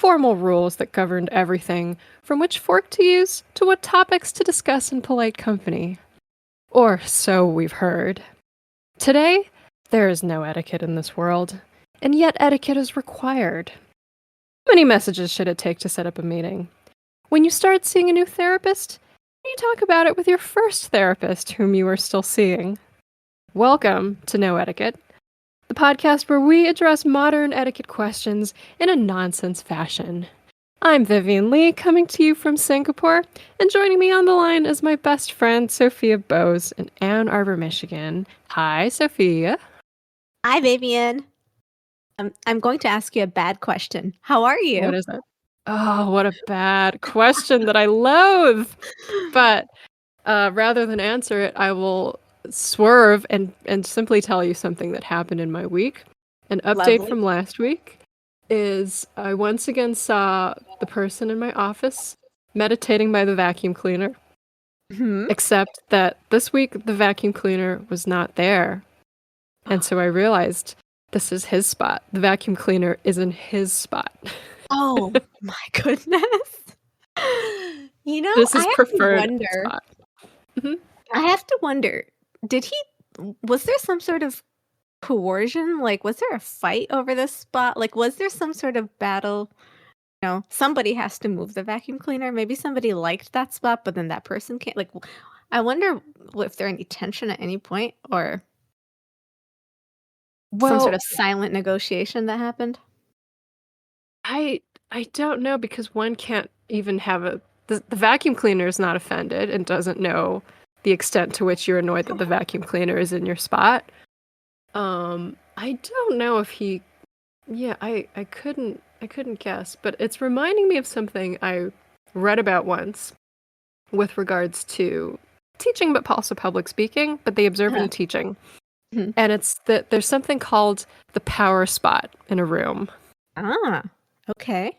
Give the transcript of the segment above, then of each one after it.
formal rules that governed everything from which fork to use to what topics to discuss in polite company. Or so we've heard. Today, there is no etiquette in this world, and yet etiquette is required. How many messages should it take to set up a meeting? When you start seeing a new therapist, you talk about it with your first therapist whom you are still seeing. Welcome to No Etiquette, the podcast where we address modern etiquette questions in a nonsense fashion. I'm Vivian Lee, coming to you from Singapore, and joining me on the line is my best friend, Sophia Bose, in Ann Arbor, Michigan. Hi, Sophia. Hi, Vivian. I'm going to ask you a bad question. How are you? What is it? Oh, what a bad question that I loathe. But rather than answer it, I will swerve and simply tell you something that happened in my week. An update Lovely. from last week is I once again saw the person in my office meditating by the vacuum cleaner. Except that this week the vacuum cleaner was not there. And so I realized this is his spot. The vacuum cleaner is in his spot. Oh my goodness. You know, This is I have preferred to wonder. spot. Mhm. I have to wonder, was there some sort of coercion? Like, was there a fight over this spot? Like, was there some sort of battle? You know, somebody has to move the vacuum cleaner. Maybe somebody liked that spot, but then that person can't. Like, I wonder if there any tension at any point or some sort Well, of silent negotiation that happened. I don't know because one can't even have the vacuum cleaner is not offended and doesn't know the extent to which you're annoyed that the vacuum cleaner is in your spot. I don't know if he I couldn't guess, but it's reminding me of something I read about once with regards to teaching but also public speaking, but the observing teaching. Mhm. And it's that there's something called the power spot in a room. Ah, okay.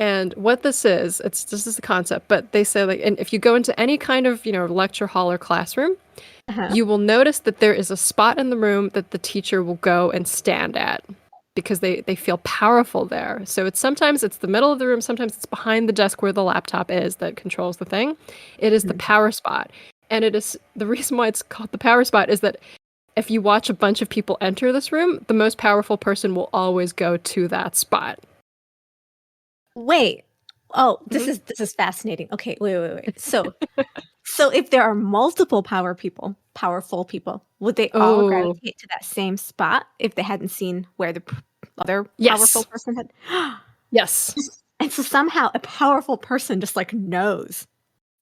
And what this is the concept, but they say and if you go into any kind of, lecture hall or classroom, you will notice that there is a spot in the room that the teacher will go and stand at because they feel powerful there. So sometimes it's the middle of the room, sometimes it's behind the desk where the laptop is that controls the thing. It is the power spot. And it is the reason why it's called the power spot is that if you watch a bunch of people enter this room, the most powerful person will always go to that spot. Wait. Oh, this is fascinating. Okay, wait. So if there are multiple powerful people, would they all gravitate to that same spot if they hadn't seen where the other powerful person had? Yes. And so somehow a powerful person just knows.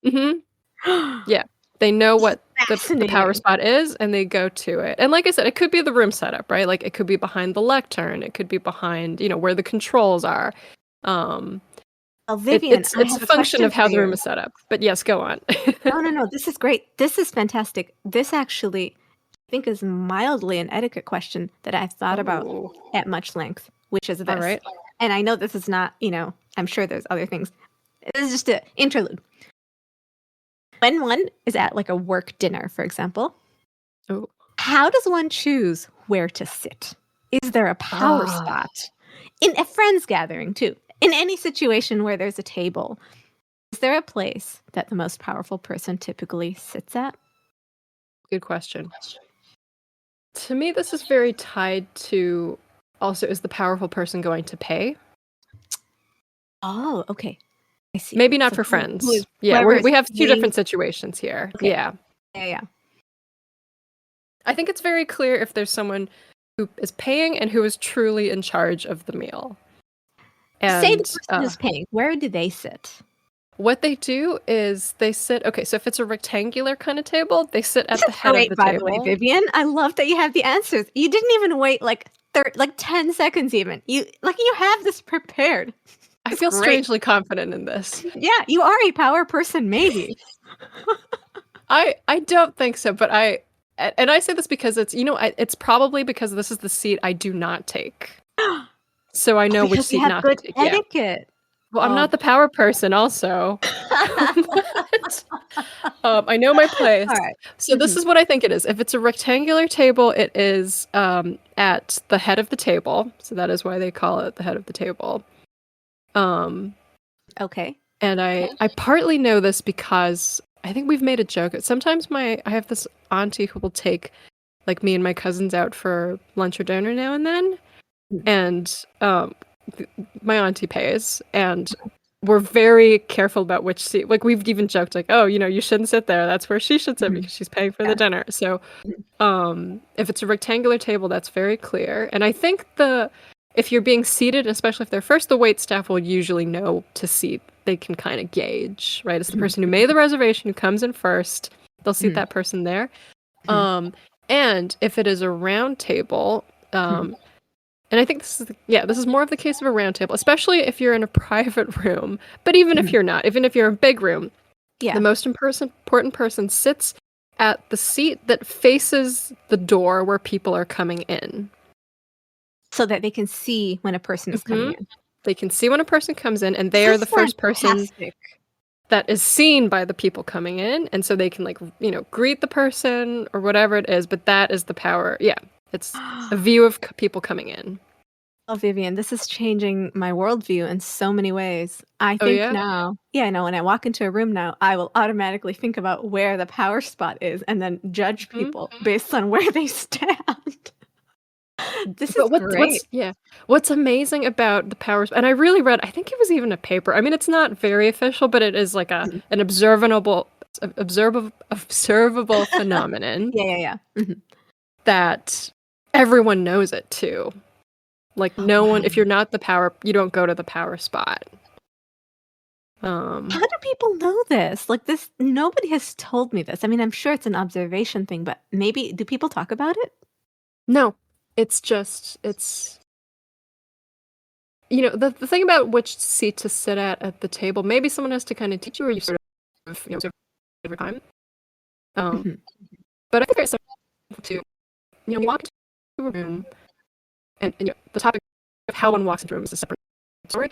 Yeah. They know what the power spot is and they go to it. And like I said, it could be the room setup, right? Like it could be behind the lectern. It could be behind, where the controls are. Vivian, it's a function of how the room is set up. But yes, go on. No. This is great. This is fantastic. This actually, I think, is mildly an etiquette question that I've thought about at much length, which is this. All right. And I know this is not, I'm sure there's other things. This is just an interlude. When one is at a work dinner, for example, how does one choose where to sit? Is there a power spot? In a friends gathering, too. In any situation where there's a table, is there a place that the most powerful person typically sits at? Good question. To me, this is very tied to also, is the powerful person going to pay? Oh, okay. I see. Maybe not for friends. Yeah, we have two different situations here. Okay. Yeah. I think it's very clear if there's someone who is paying and who is truly in charge of the meal. And, say the person is paying. Where do they sit? What they do is they sit. Okay, so if it's a rectangular kind of table, they sit at the head of the table. By the way, Vivian, I love that you have the answers. You didn't even wait 10 seconds even. You have this prepared. I feel strangely confident in this. Yeah, you are a power person, maybe. I don't think so, but I say this because it's it's probably because this is the seat I do not take. So I know which seat not to take. Etiquette. Yeah. Well, I'm not the power person also. I know my place. Right. So this is what I think it is. If it's a rectangular table, it is at the head of the table. So that is why they call it the head of the table. Okay. And I partly know this because I think we've made a joke. Sometimes I have this auntie who will take like me and my cousins out for lunch or dinner now and then. And my auntie pays, and we're very careful about which seat. Like we've even joked, like, "Oh, you shouldn't sit there. That's where she should sit because she's paying for the dinner." So, if it's a rectangular table, that's very clear. And I think if you're being seated, especially if they're first, the wait staff will usually know to seat. They can kind of gauge, right? It's the person who made the reservation who comes in first. They'll seat that person there. And if it is a round table, and I think this is more of the case of a round table, especially if you're in a private room. But even if you're not, even if you're in a big room, the most important person sits at the seat that faces the door where people are coming in. So that they can see when a person is coming in. They can see when a person comes in, and they are the first person that is seen by the people coming in. And so they can, like, greet the person or whatever it is. But that is the power. Yeah. It's a view of people coming in. Oh, Vivian, this is changing my worldview in so many ways. I think now, when I walk into a room now, I will automatically think about where the power spot is and then judge people based on where they stand. This is great. What's amazing about the power spot, and I really read, I think it was even a paper. I mean, it's not very official, but it is like an observable phenomenon. That everyone knows it too. Like no one, if you're not the power, you don't go to the power spot. How do people know this? Like this, nobody has told me this. I mean, I'm sure it's an observation thing, but maybe do people talk about it? No, it's the thing about which seat to sit at the table. Maybe someone has to kind of teach you, or you sort of observe over time. But I think it's something to walk into a room, and the topic of how one walks into a room is a separate story.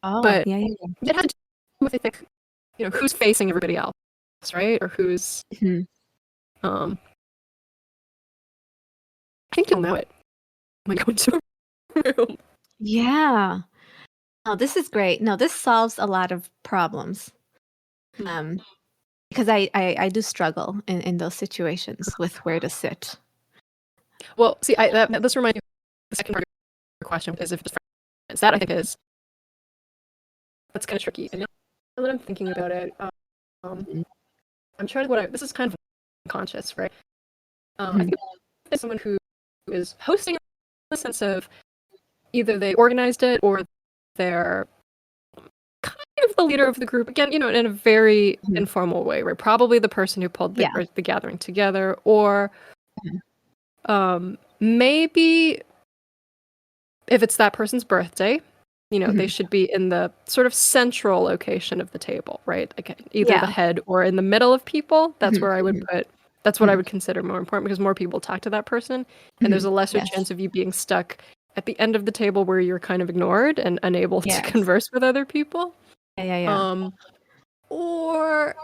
Oh, but it has to do with, I think, who's facing everybody else, right? Or who's I think you'll know it when you go into a room. Yeah. Oh, this is great. No, this solves a lot of problems. Because I do struggle in those situations with where to sit. Well, see, this reminds me of the second part of your question, is if it's friends. That I think that's kind of tricky. And now that I'm thinking about it, I'm trying to this is kind of unconscious, right? I think it's someone who is hosting in the sense of either they organized it or they're kind of the leader of the group, again, in a very informal way, right? Probably the person who pulled the gathering together, or maybe if it's that person's birthday, they should be in the sort of central location of the table, right? Like either the head or in the middle of people. That's where I would put. That's what I would consider more important, because more people talk to that person, and there's a lesser chance of you being stuck at the end of the table where you're kind of ignored and unable to converse with other people. Or,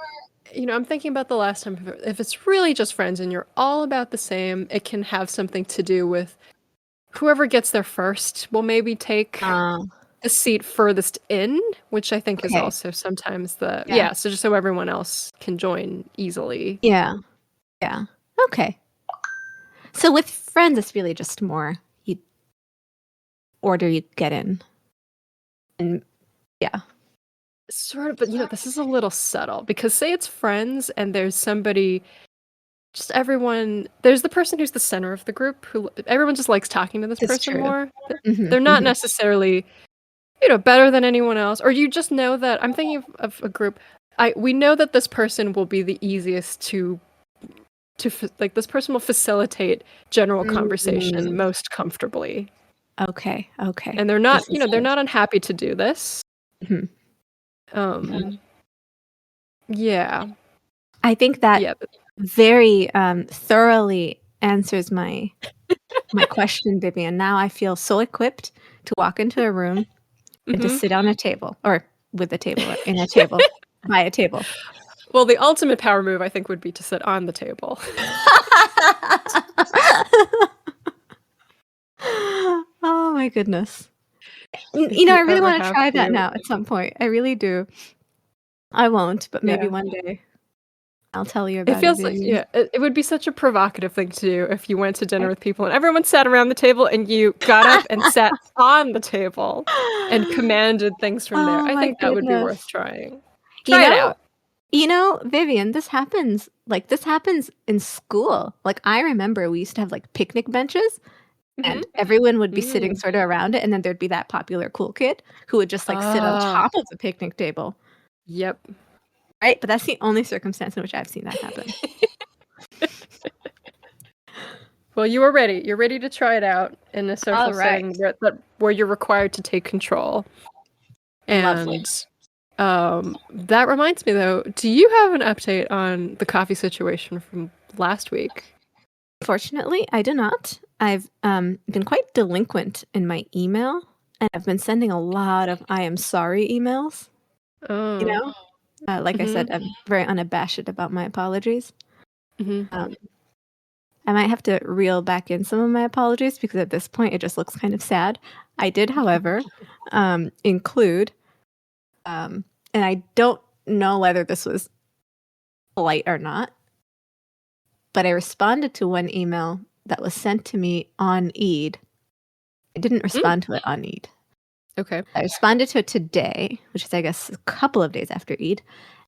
I'm thinking about the last time, if it's really just friends and you're all about the same, it can have something to do with whoever gets there first will maybe take the seat furthest in, which I think is also sometimes so just so everyone else can join easily. Yeah. Okay. So with friends, it's really just more you order, you get in. And sort of, but this is a little subtle, because say it's friends and there's somebody, just everyone, there's the person who's the center of the group who everyone just likes talking to this person more. They're not necessarily better than anyone else, or you just know that I'm thinking of a group. We know that this person will be the easiest to like, this person will facilitate general conversation most comfortably. Okay. And they're not, they're not unhappy to do this. Yeah. I think that very thoroughly answers my question, Vivian. Now I feel so equipped to walk into a room and to sit on a table, or with a table, in a table, by a table. Well, the ultimate power move, I think, would be to sit on the table. Oh my goodness. You know, you I really ever wanna have try that to. now at some point. I really do. I won't, but maybe Yeah. one day I'll tell you It about it, feels like, Vivian. yeah, it would be such a provocative thing to do if you went to dinner with people and everyone sat around the table and you got up and sat on the table and commanded things from there. Oh I my think that would be goodness. worth trying. You Try it know out. Vivian, this happens in school. Like, I remember we used to have, like, picnic benches, Mhm. and everyone would be sitting Mm. sorta around it, and then there'd be that popular cool kid who would just, like, sit on Ah, top of the picnic table, yep. right? But that's the only circumstance in which I've seen that happen. Well, you are ready. You're ready to try it out in a social Alright. setting where you're required to take control. Lovely. And that reminds me though, do you have an update on the coffee situation from last week? Fortunately, I do not. I've, been quite delinquent in my email, and I've been sending a lot of "I am sorry" emails, you Oh. know? Like I said, Mhm. I'm very unabashed about my apologies. Mhm. Um, I might have to reel back in some of my apologies because at this point, it just looks kind of sad. I did, however, include, um and I don't know whether this was polite or not, but I responded to one email that was sent to me on Eid. I didn't Mm, respond to it on Eid. okay. I responded to it today, which is, I guess, a couple of days after Eid,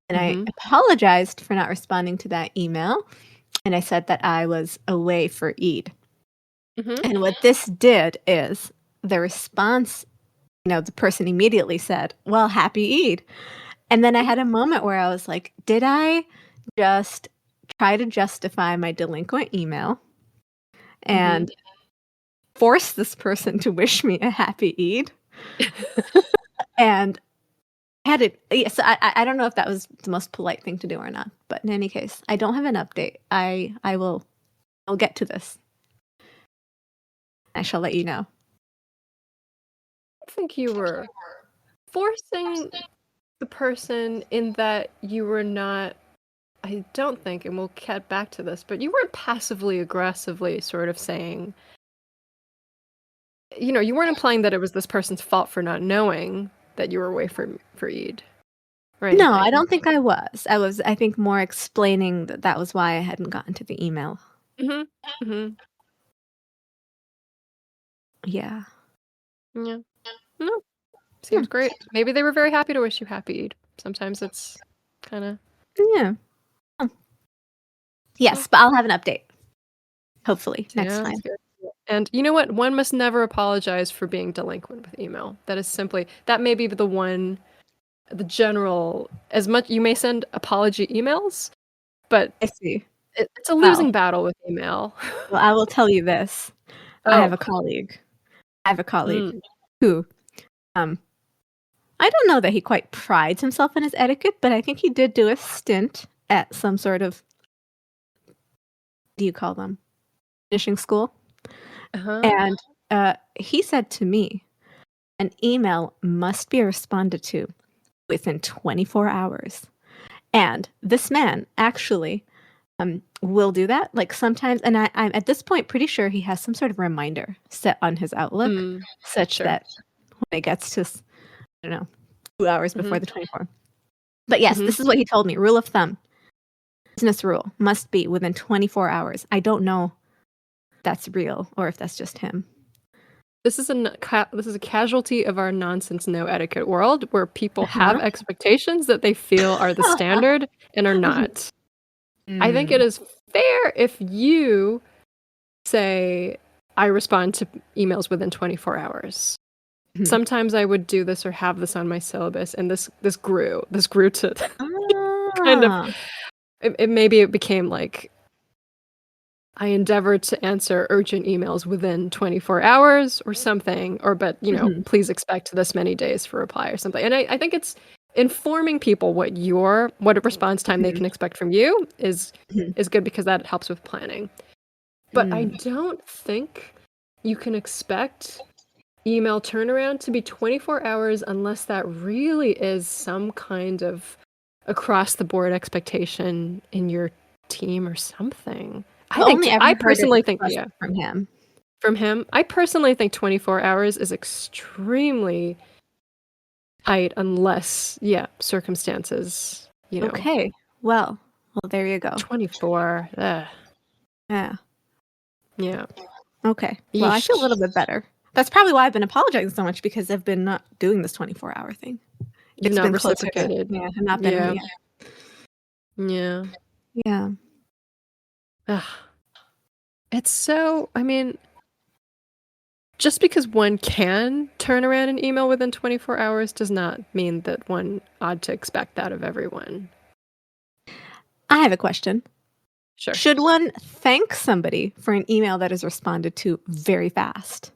and I Mhm. apologized for not responding to that email, and I said that I was away for Eid. Mhm. And what this did is the response, the person immediately said, "Well, happy Eid." And then I Mm, had a moment where I was like, "Did I just try to justify my delinquent email mhm. and force this person to wish me a happy Eid?" And had it yeah, so I don't know if that was the most polite thing to do or not, but in any case, I don't have an update. I'll get to this. I shall let you know. I think you were forcing the person in that you were not. I don't think, and we'll get back to this, but you weren't passively aggressively sort of saying, you weren't implying that it was this person's fault for not knowing that you were away for Eid or No, I anything. don't think I was. I think, more explaining that that was why I hadn't gotten to the email. Mhm. Mhm. Yeah. Yeah. No, Hmm, seems great. Maybe they were very happy to wish you happy Eid. Sometimes it's kinda. yeah. Hmm. Yes, but I'll have an update, hopefully, next Sounds time. good. And you know what? One must never apologize for being delinquent with email. That may be the general, as much you may send apology emails, but I see. it's a Well losing battle with email. well, I will tell you this. I have Oh. a colleague I have a colleague Mm. who, um I don't know that he quite prides himself in his etiquette, but I think he did do a stint at some sort of what do you call them? Finishing school, Uh-huh. and, he said to me, "An email must be responded to within 24 hours." And this man actually, will do that, like, sometimes and I'm at this point pretty sure he has some sort of reminder set on his Outlook Mm. such Sure. that when it gets to I don't know, 2 hours before Mhm. the 24. But yes, Mhm. this is what he told me, rule of thumb, business rule, must be within 24 hours. I don't know if that's real or if that's just him. This is a casualty of our nonsense no etiquette world where people have Uh-huh. expectations that they feel are the standard and are Mhm. not. I think it Mm. is fair if you say, "I respond to emails within 24 hours." Mhm. Sometimes I would do this or have this on my syllabus, and this grew. This grew to kind of Ah. maybe it became like, I endeavor to answer urgent emails within 24 hours or something, or Mhm. please expect this many days for reply or something. And I think it's informing people what response time they Mhm. can expect from you Mhm. is good because that helps with planning. But I Mm. don't think you can expect email turnaround to be 24 hours unless that really is some kind of across the board expectation in your team or something. I've only ever I heard it personally think, expressed yeah. from him. From him, I personally think 24 hours is extremely tight unless, circumstances, Okay. Well, there you go. 24. Yeah. Yeah. Okay. Well, I feel a Yeesh. little bit better. That's probably why I've been apologizing so much because I've been not doing this 24-hour thing. You've It's not been closer to reciprocated. I've not been Yeah. yeah. Yeah. Yeah. Ugh. It's so, I mean, just because one can turn around an email within 24 hours does not mean that one ought to expect that of everyone. I have a question. Sure. Should one thank somebody for an email that is responded to very fast?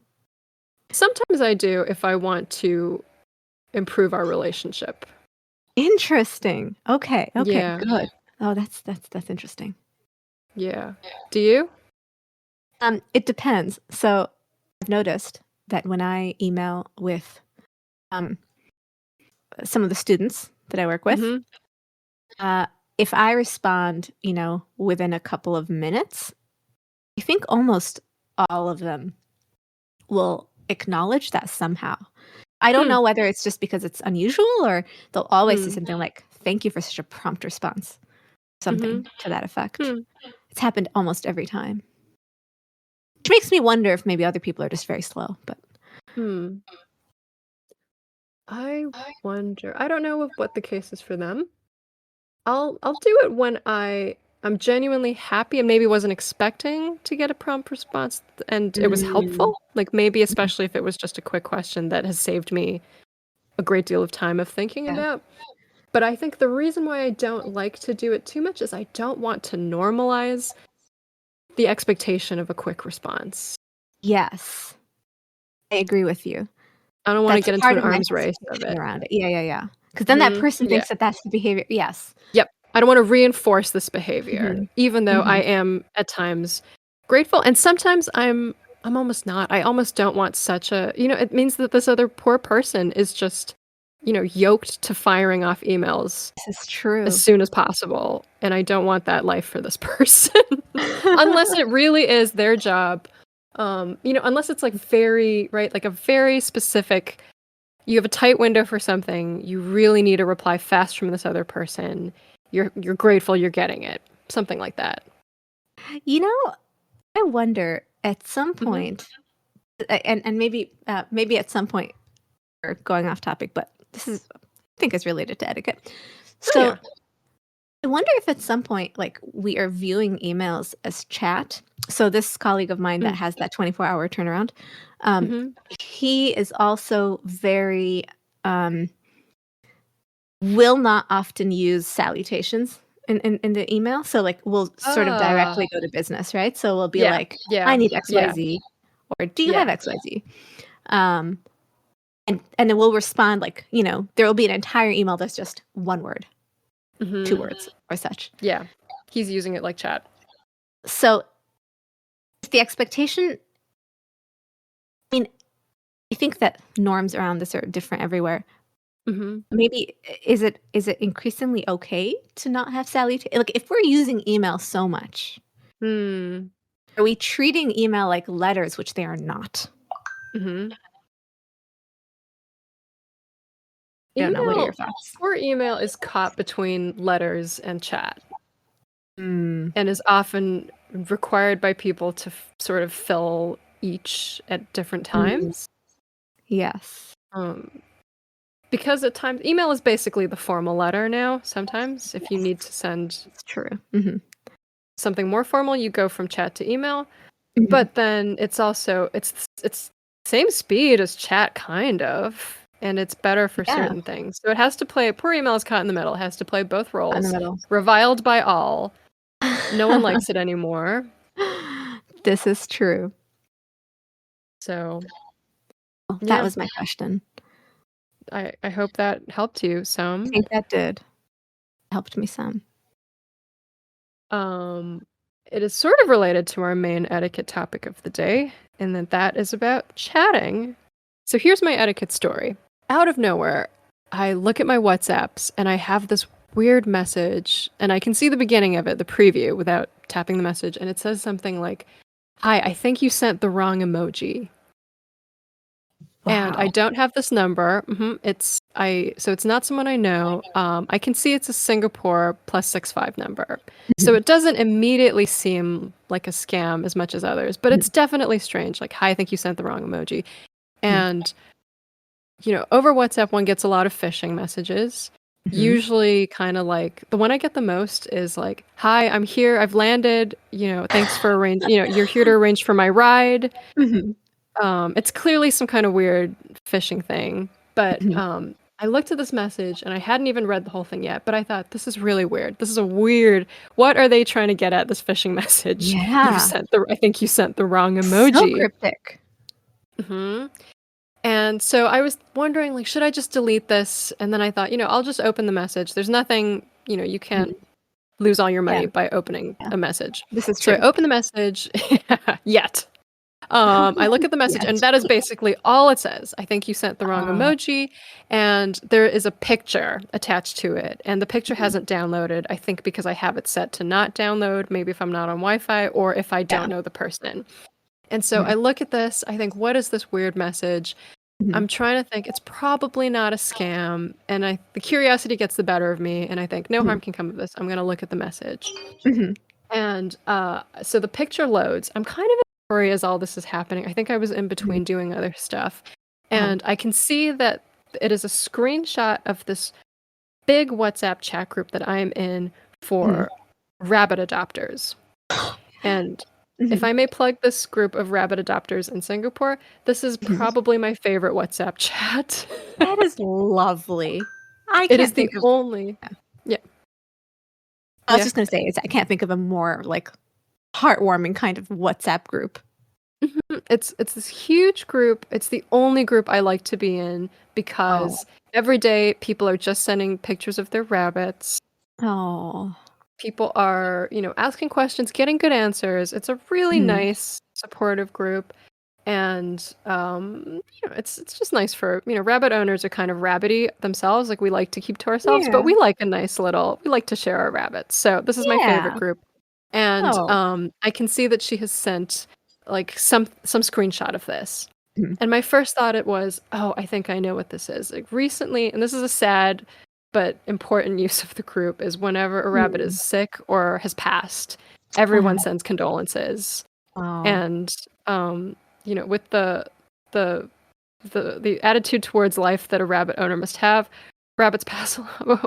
Sometimes I do if I want to improve our relationship. Interesting. Okay. Okay. Yeah. Good. Oh, that's interesting. Yeah. Do you? It depends. So I've noticed that when I email with um some of the students that I work with, Mhm. uh, if I respond, within a couple of minutes, I think almost all of them will acknowledge that somehow. I don't Hmm. know whether it's just because it's unusual or they'll always say Hmm. something like, "Thank you for such a prompt response." Something Mhm. to that effect. Hmm. It's happened almost every time. Which makes me wonder if maybe other people are just very slow, but Hmm. I wonder. I don't know what the case is for them. I'll do it when I'm genuinely happy and maybe wasn't expecting to get a prompt response and it was Mm, helpful. Like maybe especially if it was just a quick question that has saved me a great deal of time of thinking yeah. about. But I think the reason why I don't like to do it too much is I don't want to normalize the expectation of a quick response. Yes, I agree with you. I don't want to That's get into part an of my arms race of hesitation it. around it. Yeah, yeah, yeah. Because then that person Yeah. thinks that that's the behavior. Yes. Yep. I don't want to reinforce this behavior, Mhm, even though I mhm. am at times grateful, and sometimes I'm almost not. I almost don't want such a it means that this other poor person is just, yoked to firing off emails This is as true. soon as possible, and I don't want that life for this person. Unless it really is their job. Unless it's like very, right, like a very specific you have a tight window for something, you really need a reply fast from this other person. You're grateful you're getting it. Something like that. You know, I wonder at some Mhm. point, and maybe at some point we're going off topic, but this is I think is related to etiquette. Oh, So yeah. I wonder if at some point, like we are viewing emails as chat. So this colleague of mine that Mm. has that 24-hour turnaround, um, Mhm. he is also very um, will not often use salutations in the email. So like we'll sort of Ah. directly go to business, right? So we'll be Yeah. like, Yeah. "I need Yeah. XYZ," or "Do you have Yeah. XYZ?" Um, and then we'll respond like, there will be an entire email that's just one word, two Mhm. words, or such. Yeah. He's using it like chat. So is the expectation. I mean, I think that norms around this are different everywhere. Mhm. Maybe is it increasingly okay to not have salutation? Like if we're using email so much, Hmm. are we treating email like letters, which they are not? Mhm. I don't know. What are your Email thoughts? Poor email is caught between letters and chat Mm, and is often required by people to sort of fill each at different mm, times. yes, Um, because at times email is basically the formal letter now, sometimes. If you yes, need to send it's true. Mhm, something more formal, you go from chat to email, mhm. but then it's same speed as chat kind of, and it's better for Yeah, certain things. So it has to play poor email is caught in the middle, it has to play both in the roles. middle. Reviled by all. No one likes it anymore. This is true. So, Oh, that yeah, was my question. I hope that helped you I some. think that did helped me some. Um, it is sort of related to our main etiquette topic of the day, and that is about chatting. So here's my etiquette story. Out of nowhere, I look at my WhatsApps and I have this weird message, and I can see the beginning of it, the preview, without tapping the message, and it says something like, Hi, I think you sent the wrong emoji. And I Wow. don't have this number. So it's not someone I know. I can see it's a Singapore +65 number. So Mhm, it doesn't immediately seem like a scam as much as others, but mhm, it's definitely strange. Like, hi, I think you sent the wrong emoji. mhm, And, over WhatsApp, one gets a lot of phishing messages. mhm, Usually kind of like the one I get the most is like, hi, I'm here. I've landed, thanks for you're here to arrange for my ride. mhm, It's clearly some kind of weird phishing thing, but mhm. I looked at this message and I hadn't even read the whole thing yet, but I thought this is really weird. This is a weird. What are they trying to get at this phishing message? Yeah. I think you sent the wrong So emoji. cryptic. hmm And so I was wondering, like, should I just delete this? And then I thought, I'll just open the message. There's nothing, you can't Mhm. lose all your Yeah, money by opening yeah. a message. This is So I true. open the message yet. I look at the message, and Yes. that is basically all it says. I think you sent the wrong Oh, emoji, and there is a picture attached to it. And the picture mhm. hasn't downloaded, I think because I have it set to not download, maybe if I'm not on Wi-Fi or if I Yeah. don't know the person. And so I Mhm, look at this, I think, what is this weird message? mhm, I'm trying to think, it's probably not a scam. And the curiosity gets the better of me, and I think, no mhm, harm can come of this. I'm going to look at the message. mhm, And so the picture loads. I'm kind of in a hurry as all this is happening. I think I was in mhm. between doing other stuff. Uh-huh. And I can see that it is a screenshot of this big WhatsApp chat group that I'm in Mhm. for rabbit adopters. And if Mhm, I may plug this group of rabbit adopters in Singapore, this is mhm. probably my favorite WhatsApp chat. That is lovely. I It is can't the think of only. yeah. Yeah. I was Yeah. just gonna say is I can't think of a more, like, heartwarming kind of WhatsApp group. It's this huge group. It's the only group I like to be in Oh. because every day people are just sending pictures of their rabbits. Oh. People are, asking questions, getting good answers. It's a really Mhm. nice, supportive group. And it's just nice for, rabbit owners are kind of rabbity themselves. Like we like to keep to ourselves, but Yeah. we like to share our rabbits. So this is my favorite Yeah. group. And Oh. I can see that she has sent like some screenshot of this. Mhm. And my first thought it was, oh, I think I know what this is. Like recently, and this is a sad but important use of the group, is whenever a rabbit is Mm. sick or has passed, everyone Uh-huh. sends condolences. Oh. And with the the attitude towards life that a rabbit owner must have, rabbits pass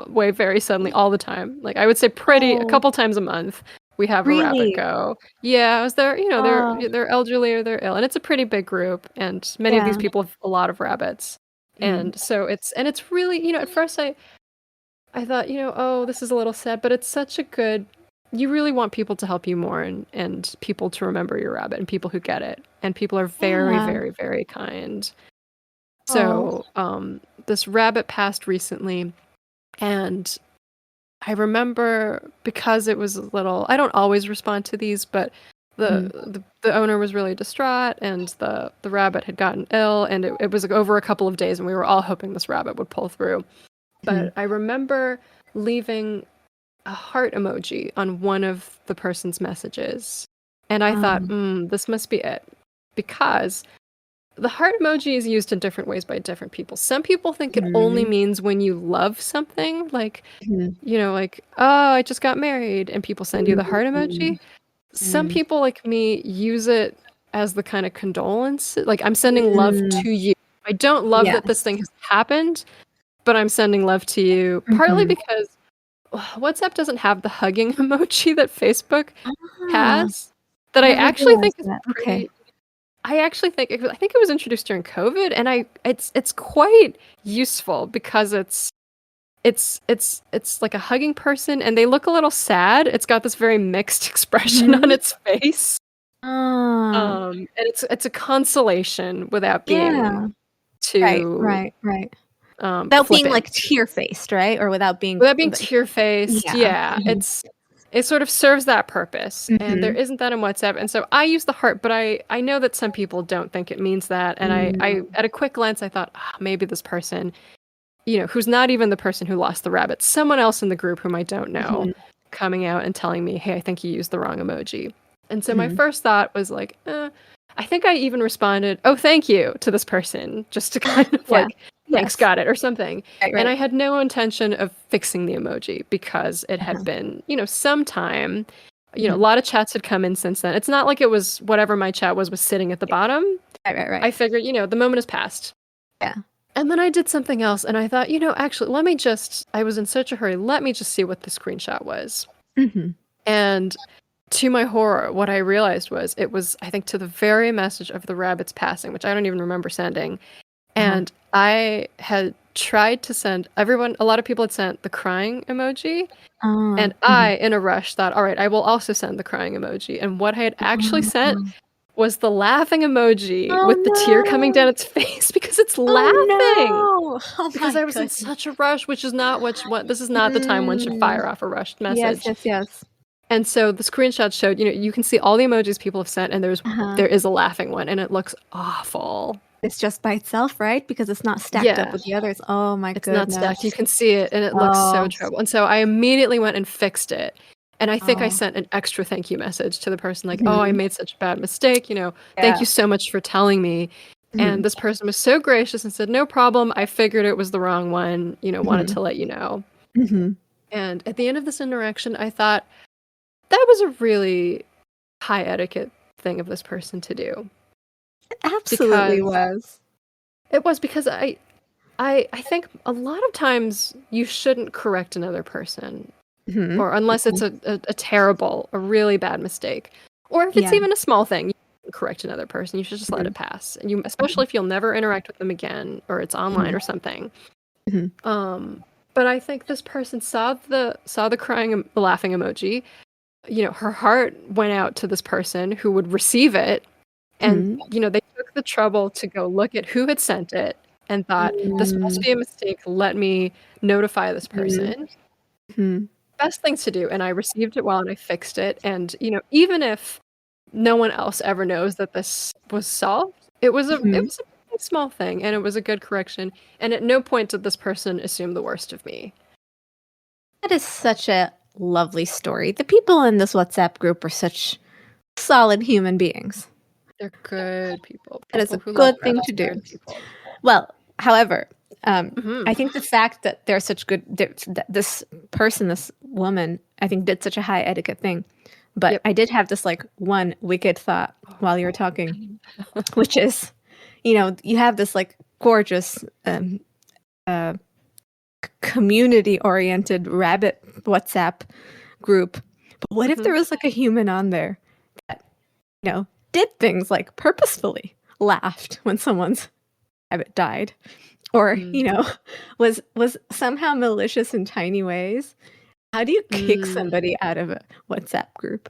away very suddenly all the time. Like I would say a Oh, couple times a month we have a rabbit really? go. Yeah, I was there, Oh, they're elderly or they're ill. And it's a pretty big group and many of these yeah. people have a lot of rabbits. Mhm. And so it's really, at first I thought, oh, this is a little sad, but it's such a good. You really want people to help you more and people to remember your rabbit and people who get it. And people are very, Yeah. very, very kind. Oh. So, this rabbit passed recently, and I remember because it was a little. I don't always respond to these, but Mhm. the owner was really distraught, and the rabbit had gotten ill, and it was like over a couple of days, and we were all hoping this rabbit would pull through. Mhm. But I remember leaving a heart emoji on one of the person's messages. And I thought, Um, this must be it. Because the heart emoji is used in different ways by different people. Some people think it only mhm. means when you love something, like, Mhm. oh, I just got married, and people send you the heart Mm. emoji. Some Mm. people like me use it as the kind of condolence. Like, I'm sending love Mm. to you. I don't love that this thing Yes. has happened, but I'm sending love to you, partly Mhm. because WhatsApp doesn't have the hugging emoji that Facebook Ah, has that I never actually think realized is that. Okay. pretty. I think it was introduced during COVID, and it's quite useful because it's like a hugging person, and they look a little sad. It's got this very mixed expression on Mhm. its face, Ah, and it's a consolation without being yeah. Right, too right, right. Without being, like, flippant. tear-faced, right? Or without being, Without being like tear-faced, yeah. yeah, Mhm. it sort of serves that purpose, and there Mhm. isn't that in WhatsApp, and so I use the heart, but I know that some people don't think it means that, and I Mm. at a quick glance, I thought, "Ah, maybe this person, who's not even the person who lost the rabbit, someone else in the group whom I don't know, Mhm. coming out and telling me, 'Hey, I think you used the wrong emoji.'" And so my first thought was like, I think I even responded, "Oh, thank you," to this person, just to kind of Yeah. like, "Thanks, got it," or something. Right, And I right. had no intention of fixing the emoji because it had been, some time. A lot of chats had come in since then. It's not like it was whatever my chat was sitting at the bottom. Right, right, I right. figured, the moment has passed. Yeah. And then I did something else, and I thought, actually, I was in such a hurry. Let me just see what the screenshot was. And to my horror, what I realized was it was, I think, to the very message of the rabbit's passing, which I don't even remember sending. And I had tried to send a lot of people had sent the crying emoji. And I, in a rush, thought, all right, I will also send the crying emoji. And what I had actually sent was the laughing emoji Oh, with the tear coming down no. its face because it's Oh, laughing. no. Oh, Because my I was in goodness. such a rush, which is not what this is not the time one should fire off a rushed Yes, message. yes, yes. And so the screenshot showed, you can see all the emojis people have sent, and there is a laughing one, and it looks awful. It's just by itself, right? Because it's not stacked up Yeah, with the others. Oh my it's not goodness. stacked. You can see it, and it looks so Oh, trouble. And so I immediately went and fixed it. And I think I oh. sent an extra thank you message to the person, like, oh, I made such a bad mistake, thank Yeah. you so much for telling me. And this person was so gracious and said, no problem. I figured it was the wrong one, wanted to let you know. And at the end of this interaction, I thought that was a really high etiquette thing of this person to do. It absolutely Because was. it was because I think a lot of times you shouldn't correct another person, or unless it's a terrible, a really bad mistake, or if it's Yeah. even a small thing, you shouldn't correct another person. You should just let it pass. And especially if you'll never interact with them again, or it's online or something. But I think this person saw the the laughing emoji. Her heart went out to this person who would receive it. And, they took the trouble to go look at who had sent it and thought, this must be a mistake. Let me notify this person. Best things to do. And I received it well and I fixed it. And, even if no one else ever knows that this was solved, it was a pretty small thing and it was a good correction. And at no point did this person assume the worst of me. That is such a lovely story. The people in this WhatsApp group are such solid human beings. They're good people. That is a People who love good thing to do. people. Well, however, I think the fact that they're such good, that this person, this woman, I think did such a high etiquette thing. But I did have this like one wicked thought while you were talking, which is, you have this like gorgeous community-oriented rabbit WhatsApp group. But what if there was like a human on there that, did things like purposefully laughed when someone's rabbit died? Or, was somehow malicious in tiny ways? How do you kick somebody out of a WhatsApp group?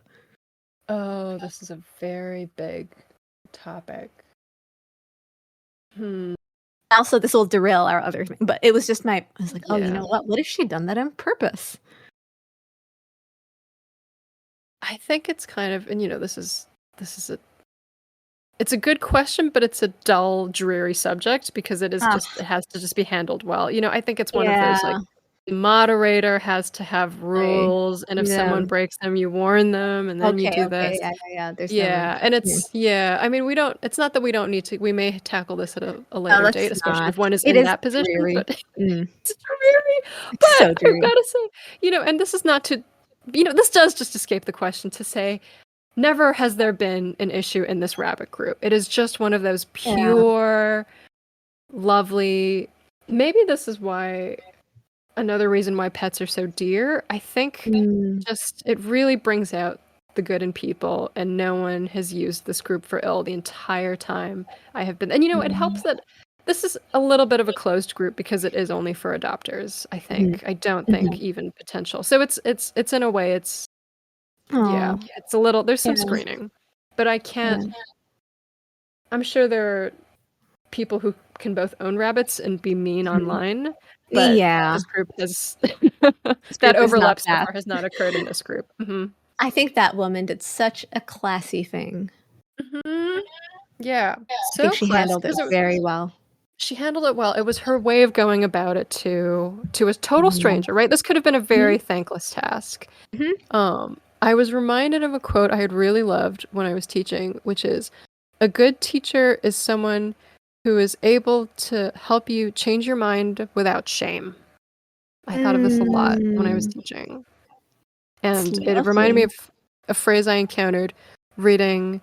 Oh, this is a very big topic. Also, this will derail our other thing, but it was just I was like, oh, you Yeah. know what? What if she'd done that on purpose? I think it's kind of, and it's a good question, but it's a dull, dreary subject because it has to just be handled well. I think it's one of those like the moderator has to have rules, and if someone breaks them, you warn them, and then you do this. Yeah. There's Yeah, and I mean, it's not that we don't need to. We may tackle this at a later date, especially if one is in that position. Dreary. But it's dreary. But so dreary. I've got to say, and this is not to, this does just escape the question to say, never has there been an issue in this rabbit group. It is just one of those pure, lovely. Maybe this is why. Another reason why pets are so dear. I think just it really brings out the good in people, and no one has used this group for ill the entire time I have been. And it helps that this is a little bit of a closed group because it is only for adopters, I think. I don't think even potential. So it's in a way it's it's a little, there's some screening. But I can't I'm sure there are people who can both own rabbits and be mean online. But this group has that overlap so far has not occurred in this group. I think that woman did such a classy thing. Yeah, I think she handled it very well. She handled it well. It was her way of going about it to a total stranger, right? This could have been a very thankless task. I was reminded of a quote I had really loved when I was teaching, which is, "A good teacher is someone who is able to help you change your mind without shame." I thought of this a lot when I was Mm, teaching. it's And it reminded me lovely. of a phrase I encountered reading.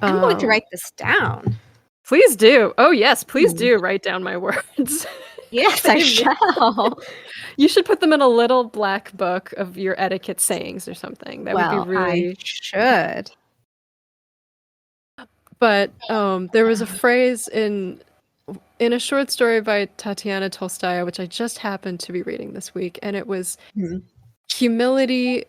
I'm going to Um, write this down. Please do. Oh, yes, please Hmm. do write down my words. Yes, I They mean- shall. You should put them in a little black book of your etiquette sayings or something. That would be Well, I really. should. But there was a phrase in a short story by Tatiana Tolstaya, which I just happened to be reading this week, and it was Mhm. humility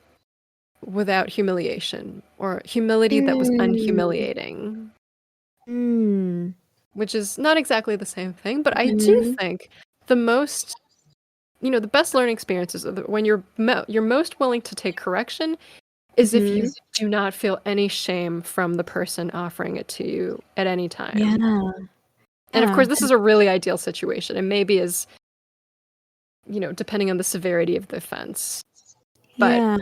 without humiliation, or humility that was Mm, unhumiliating, mm, which is not exactly the same thing, but I do mhm, think the most, the best learning experiences are when you're most willing to take correction is if mhm. you do not feel any shame from the person offering it to you at any Yeah, time. And of yeah, course, this is a really ideal situation, and maybe is, depending on the severity of the offense. But yeah.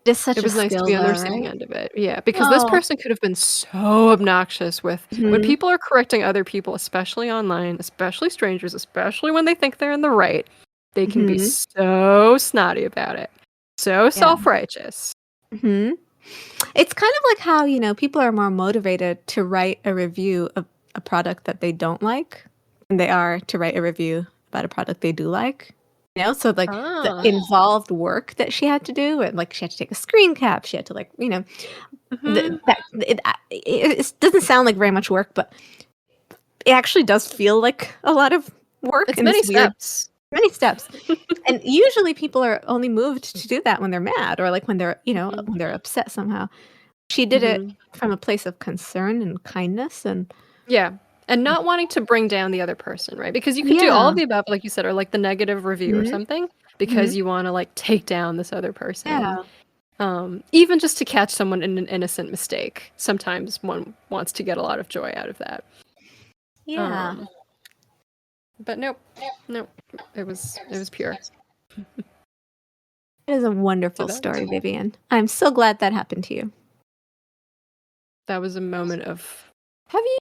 It's such it a was nice to skill be on the though, receiving right? end of it. Yeah, because this Oh. person could have been so obnoxious with when Mhm, people are correcting other people, especially online, especially strangers, especially when they think they're in the right, they can be mhm. so snotty about it. So Yeah. self-righteous. Mhm. It's kind of like how, people are more motivated to write a review of a product that they don't like than they are to write a review about a product they do like. So like the Ah. involved work that she had to do, and like she had to take a screen cap, she had to like, Mhm. it doesn't sound like very much work, but it actually does feel like a lot of work It's in this many weird steps. many steps. And usually people are only moved to do that when they're mad or like when they're, Mhm. when they're upset somehow. She did it Mhm. from a place of concern and kindness and Yeah. And not wanting to bring down the other person, right? Because you could do all yeah. of the above, like you said, or like the negative review or Mhm, something, mhm. because you want to like take down this other person. Yeah. Even just to catch someone in an innocent mistake. Sometimes one wants to get a lot of joy out of that. Yeah. Um, but nope, nope. It was pure. It is a So wonderful that story, Vivian. I'm so glad that happened to you. that was a moment of. Have you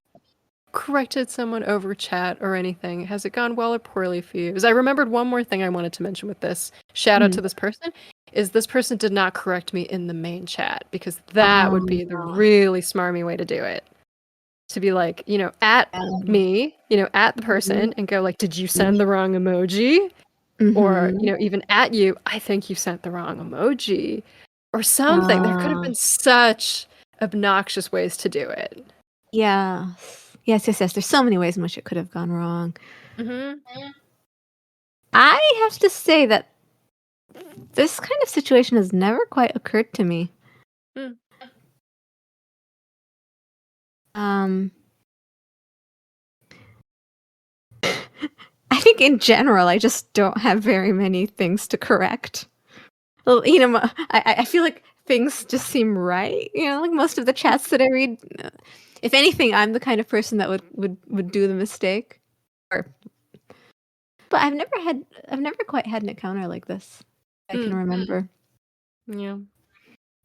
corrected someone over chat or anything? Has it gone well or poorly for you? Because I remembered one more thing I wanted to mention with this. Shout out Mhm. to this person. Is this person did not correct me in the main chat, because that would be the Oh, really smarmy way to do it. To be like, at yeah. me, at the Mhm, person and go like, did you mhm, send the wrong emoji? Or, mhm. even at you, I think you sent the wrong emoji or something. There could have Ah, been such obnoxious ways to do it. yes. Yes, yes, yes. There's so many ways in which it could have gone wrong. Mm-hmm. I have to say that this kind of situation has never quite occurred to me. Mm. Um, I think in general, I just don't have very many things to correct. Well, I feel like things just seem right. Like most of the chats that I read, if anything, I'm the kind of person that would do the mistake. Or, but I've never quite had an encounter like this. I can Mm. remember. Yeah.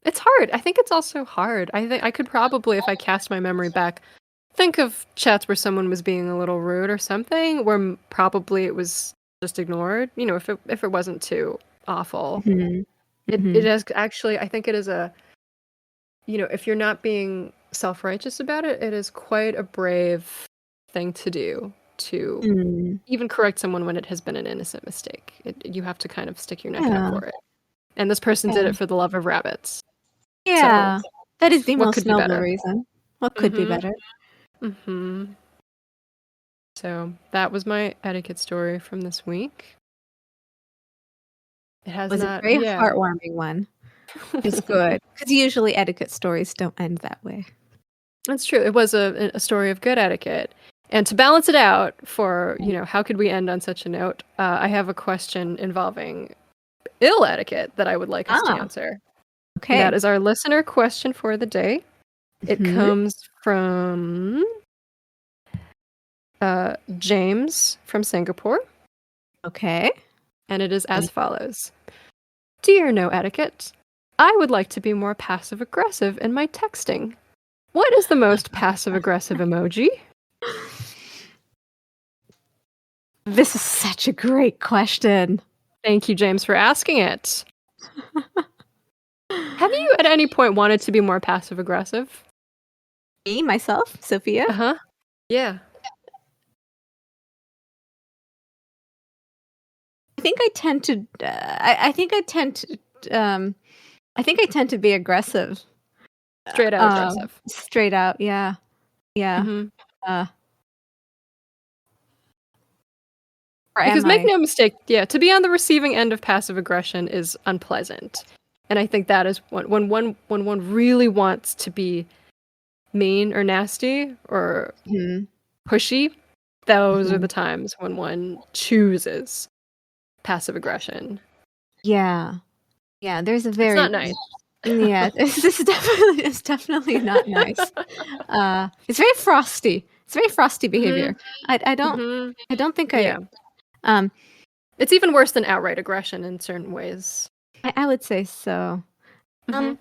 It's hard. I think it's also hard. I think I could probably, if I cast my memory back, think of chats where someone was being a little rude or something, where probably it was just ignored. If it wasn't too awful. Mhm, It mhm, is actually. I think it is a. If you're not being self-righteous about it, it is quite a brave thing to do to mm. even correct someone when it has been an innocent mistake. You have to kind of stick your neck out Yeah, for it. And this person did yeah, it for the love of rabbits. So, yeah. That is the what most could be noble better? reason. What could be Mhm. better? Mhm. So, that was my etiquette story from this week. It has Was a not, very yeah. heartwarming one. It's good because usually etiquette stories don't end that way. That's true. It was a story of good etiquette. And to balance it out for, how could we end on such a note? I have a question involving ill etiquette that I would like us to Ah, answer. That okay. is our listener question for the day. It Mhm. comes from James from Singapore, Okay. and it is as follows. Dear No Etiquette, I would like to be more passive aggressive in my texting. What is the most passive aggressive emoji? This is such a great question. Thank you, James, for asking it. Have you at any point wanted to be more passive aggressive? Me, myself, Sophia? Uh-huh. Yeah. I think I tend to. I think I tend to. I think I tend to be aggressive. Straight out aggressive. Straight out, yeah, yeah. Mhm. Uh, or Because am make I? no mistake, yeah, to be on the receiving end of passive aggression is unpleasant. And I think that is when one really wants to be mean or nasty or Mhm, pushy, those are the mhm. times when one chooses passive aggression. Yeah, yeah. There's a It's not very nice. yeah. It's definitely not nice. It's very frosty. It's very frosty behavior. Mhm. I don't Mhm. I don't think Yeah. um It's even worse than outright aggression in certain ways. I would say so. Mhm.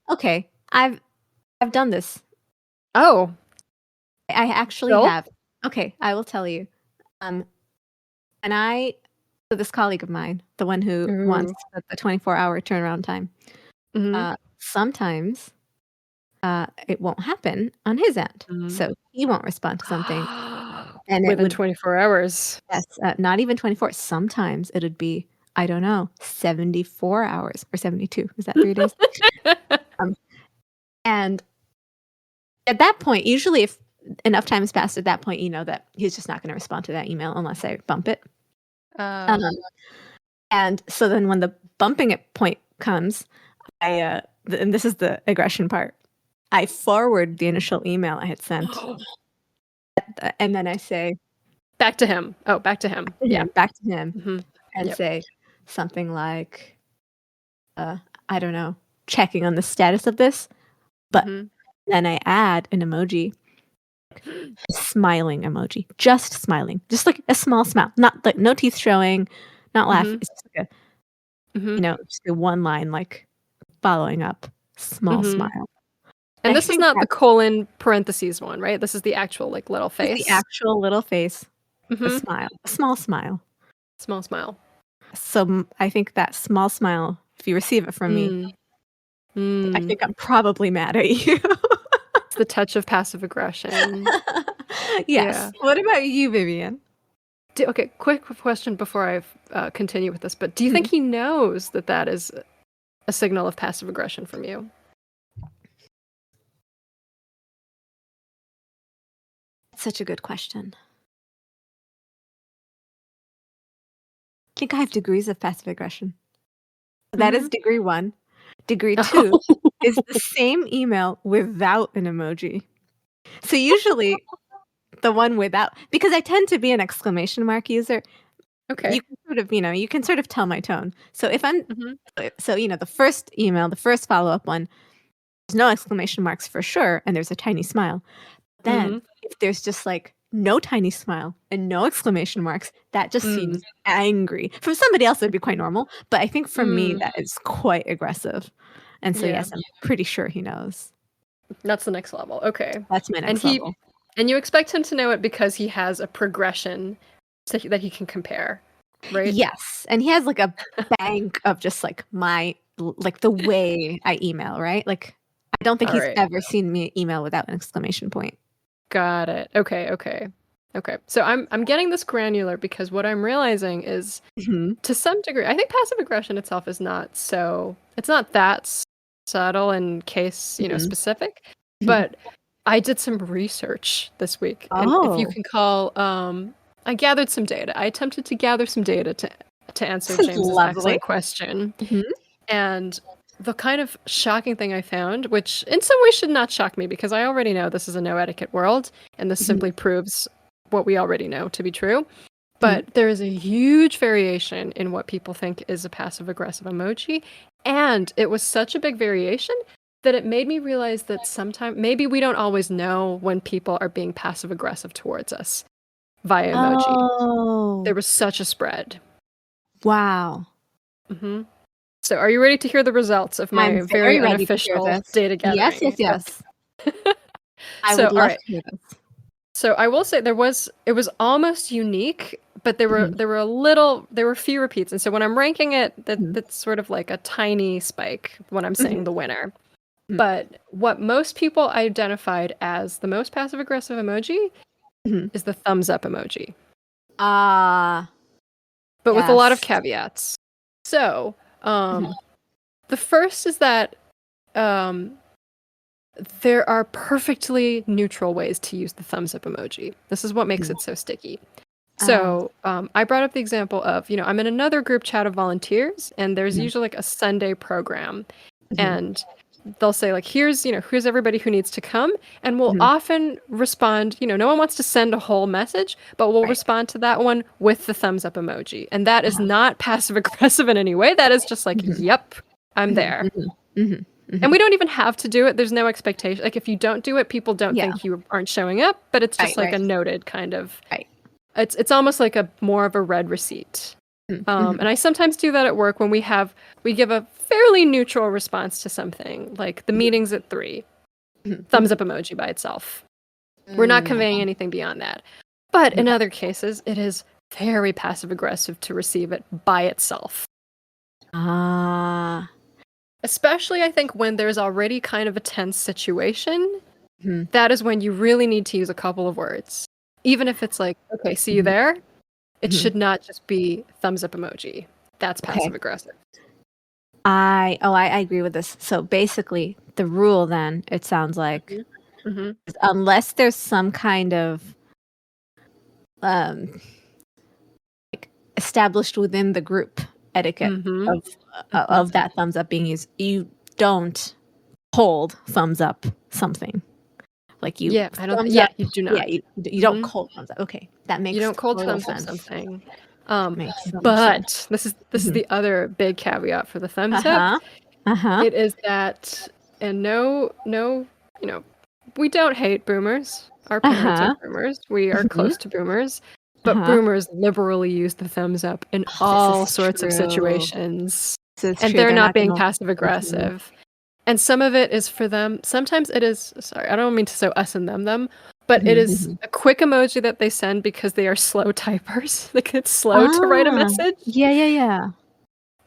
Okay. I've done this. Oh, I actually Bill? have. Okay, I will tell you. Um, and I so this colleague of mine, the one who wants Ooh. the 24-hour turnaround time, Mhm. sometimes, it won't happen on his end. Mhm. So he won't respond to something, and it Within would 24 hours. yes, not even 24. Sometimes it'd be, I don't know, 74 hours or 72. Is that 3 days? Um, and at that point, usually if enough time has passed at that point, you know that he's just not gonna respond to that email unless I bump it. Um, Oh. and so then when the bumping it point comes, and this is the aggression part, I forward the initial email I had sent, and then I say Back to him. Oh, back to him. Yeah. back to him Mhm. and Yep. say something like, uh, I don't know, checking on the status of this, but Mhm. then I add an emoji, a smiling emoji, just smiling, just like a small smile, not like no teeth showing, not laugh. Mhm. It's just like a, Mhm. just a one line, like following up, small Mhm. smile. And I this is think not the that's colon parentheses one, right? This is the actual, like, little just the face? actual little face, a Mhm. smile, a small smile. Small smile. So I think that small smile, if you receive it from me, Mm. I Mm. think I'm probably mad at you. It's the touch of passive aggression. Yes. Yeah. What about you, Vivian? Okay, quick question before I continue with this, but do you think Mhm. he knows that that is a signal of passive aggression from you? Such a good question. I think I have degrees of passive aggression. That is Mhm. degree 1. Degree 2 Oh. is the same email without an emoji. So usually the one without, because I tend to be an exclamation mark user, you Okay. can sort of, you can sort of tell my tone. So if I'm Mhm. so, the first email, the first follow-up one, there's no exclamation marks for sure, and there's a tiny smile. Then, Mhm. if there's just, like, no tiny smile and no exclamation marks, that just Mm. seems angry. For somebody else, it'd be quite normal, but I think for me, Mm. that is quite aggressive. And so, Yeah. yes, I'm pretty sure he knows. That's the next level. Okay. That's my And next he level. and you expect him to know it because he has a progression that he can compare, right? Yes, and he has, like, a bank of just, like, like, the way I email, right? Like, I don't think All he's right. ever seen me email without an exclamation point. Got it. Okay, okay. Okay. So I'm getting this granular because what I'm realizing is Mhm, to some degree, I think passive aggression itself is not so it's not that subtle and case, mhm, specific, mhm. but I did some research this week, and if you Oh, can call, I gathered some data. I attempted to gather some data to answer this is James's lovely. excellent question. Mhm, And the kind of shocking thing I found, which in some ways should not shock me because I already know this is a no etiquette world, and this mhm, simply proves what we already know to be true. mhm. But there is a huge variation in what people think is a passive aggressive emoji. And it was such a big variation that it made me realize that sometimes maybe we don't always know when people are being passive aggressive towards us via emoji. There Oh, was such a spread. wow. Hmm. So, are you ready to hear the results of my I'm very very ready to hear unofficial this. data Yes, gathering? yes. I So, would all love right. to hear this. So, I will say it was almost unique, but there Mhm. were few repeats. And so when I'm ranking it, Mhm. that's sort of like a tiny spike when I'm saying Mhm. the winner. Mhm. But what most people identified as the most passive aggressive emoji Mhm. is the thumbs up emoji, Ah, but with a lot of yes. caveats. So, Mhm. the first is that um, there are perfectly neutral ways to use the thumbs up emoji. This is what makes Mhm. it so sticky. Ah. So I brought up the example of, I'm in another group chat of volunteers, and there's Mhm. usually like a Sunday program, Mhm. and they'll say like, here's everybody who needs to come, and we'll Mhm. often respond. No one wants to send a whole message, but we'll Right. respond to that one with the thumbs up emoji, and that is Uh-huh. not passive aggressive in any way. That is just like, Mhm. yep, I'm Mhm. there. Mhm. Mhm. And Mhm. we don't even have to do it. There's no expectation. Like if you don't do it, people don't Yeah. think you aren't showing up, but it's Right, just like right, a noted kind of. right. It's almost like a more of a red receipt. Mhm. And Mhm. I sometimes do that at work when we give a fairly neutral response to something, like the meeting's at 3. Mhm. Thumbs Mhm. up emoji by itself. We're not Mm. conveying anything beyond that. But in Okay. other cases, it is very passive aggressive to receive it by itself. Ah. Especially, I think, when there's already kind of a tense situation. Mhm. That is when you really need to use a couple of words. Even if it's like, okay, see you Mhm. there, it Mhm. should not just be thumbs up emoji. That's Okay. passive aggressive. I agree with this. So basically, the rule then, it sounds like, Mm-hmm. is unless there's some kind of um like established within the group etiquette Mm-hmm. of Mm-hmm. that thumbs up being used, you don't hold thumbs up something. Like you Yeah, I don't. thumbs Yeah, up, you do yeah, not. you don't Mm-hmm. cold thumbs up. Okay, that You makes don't cold total thumbs up sense. something. Makes so much sense. But this is Mhm. the other big caveat for the thumbs up. Uh-huh. Uh-huh. It is that, and no, we don't hate boomers. Our parents are Uh-huh. boomers. We are Mhm. close to boomers. But Uh-huh. boomers liberally use the thumbs up in Oh, this all is sorts of true. situations. This is And true. they're They're not not being gonna passive mhm. aggressive. And some of it is for them. Sometimes it is, sorry, I don't mean to say us and them, but it Mhm, is mhm. a quick emoji that they send because they are slow typers. Like it's slow to write a Ah. message. Yeah, yeah, yeah.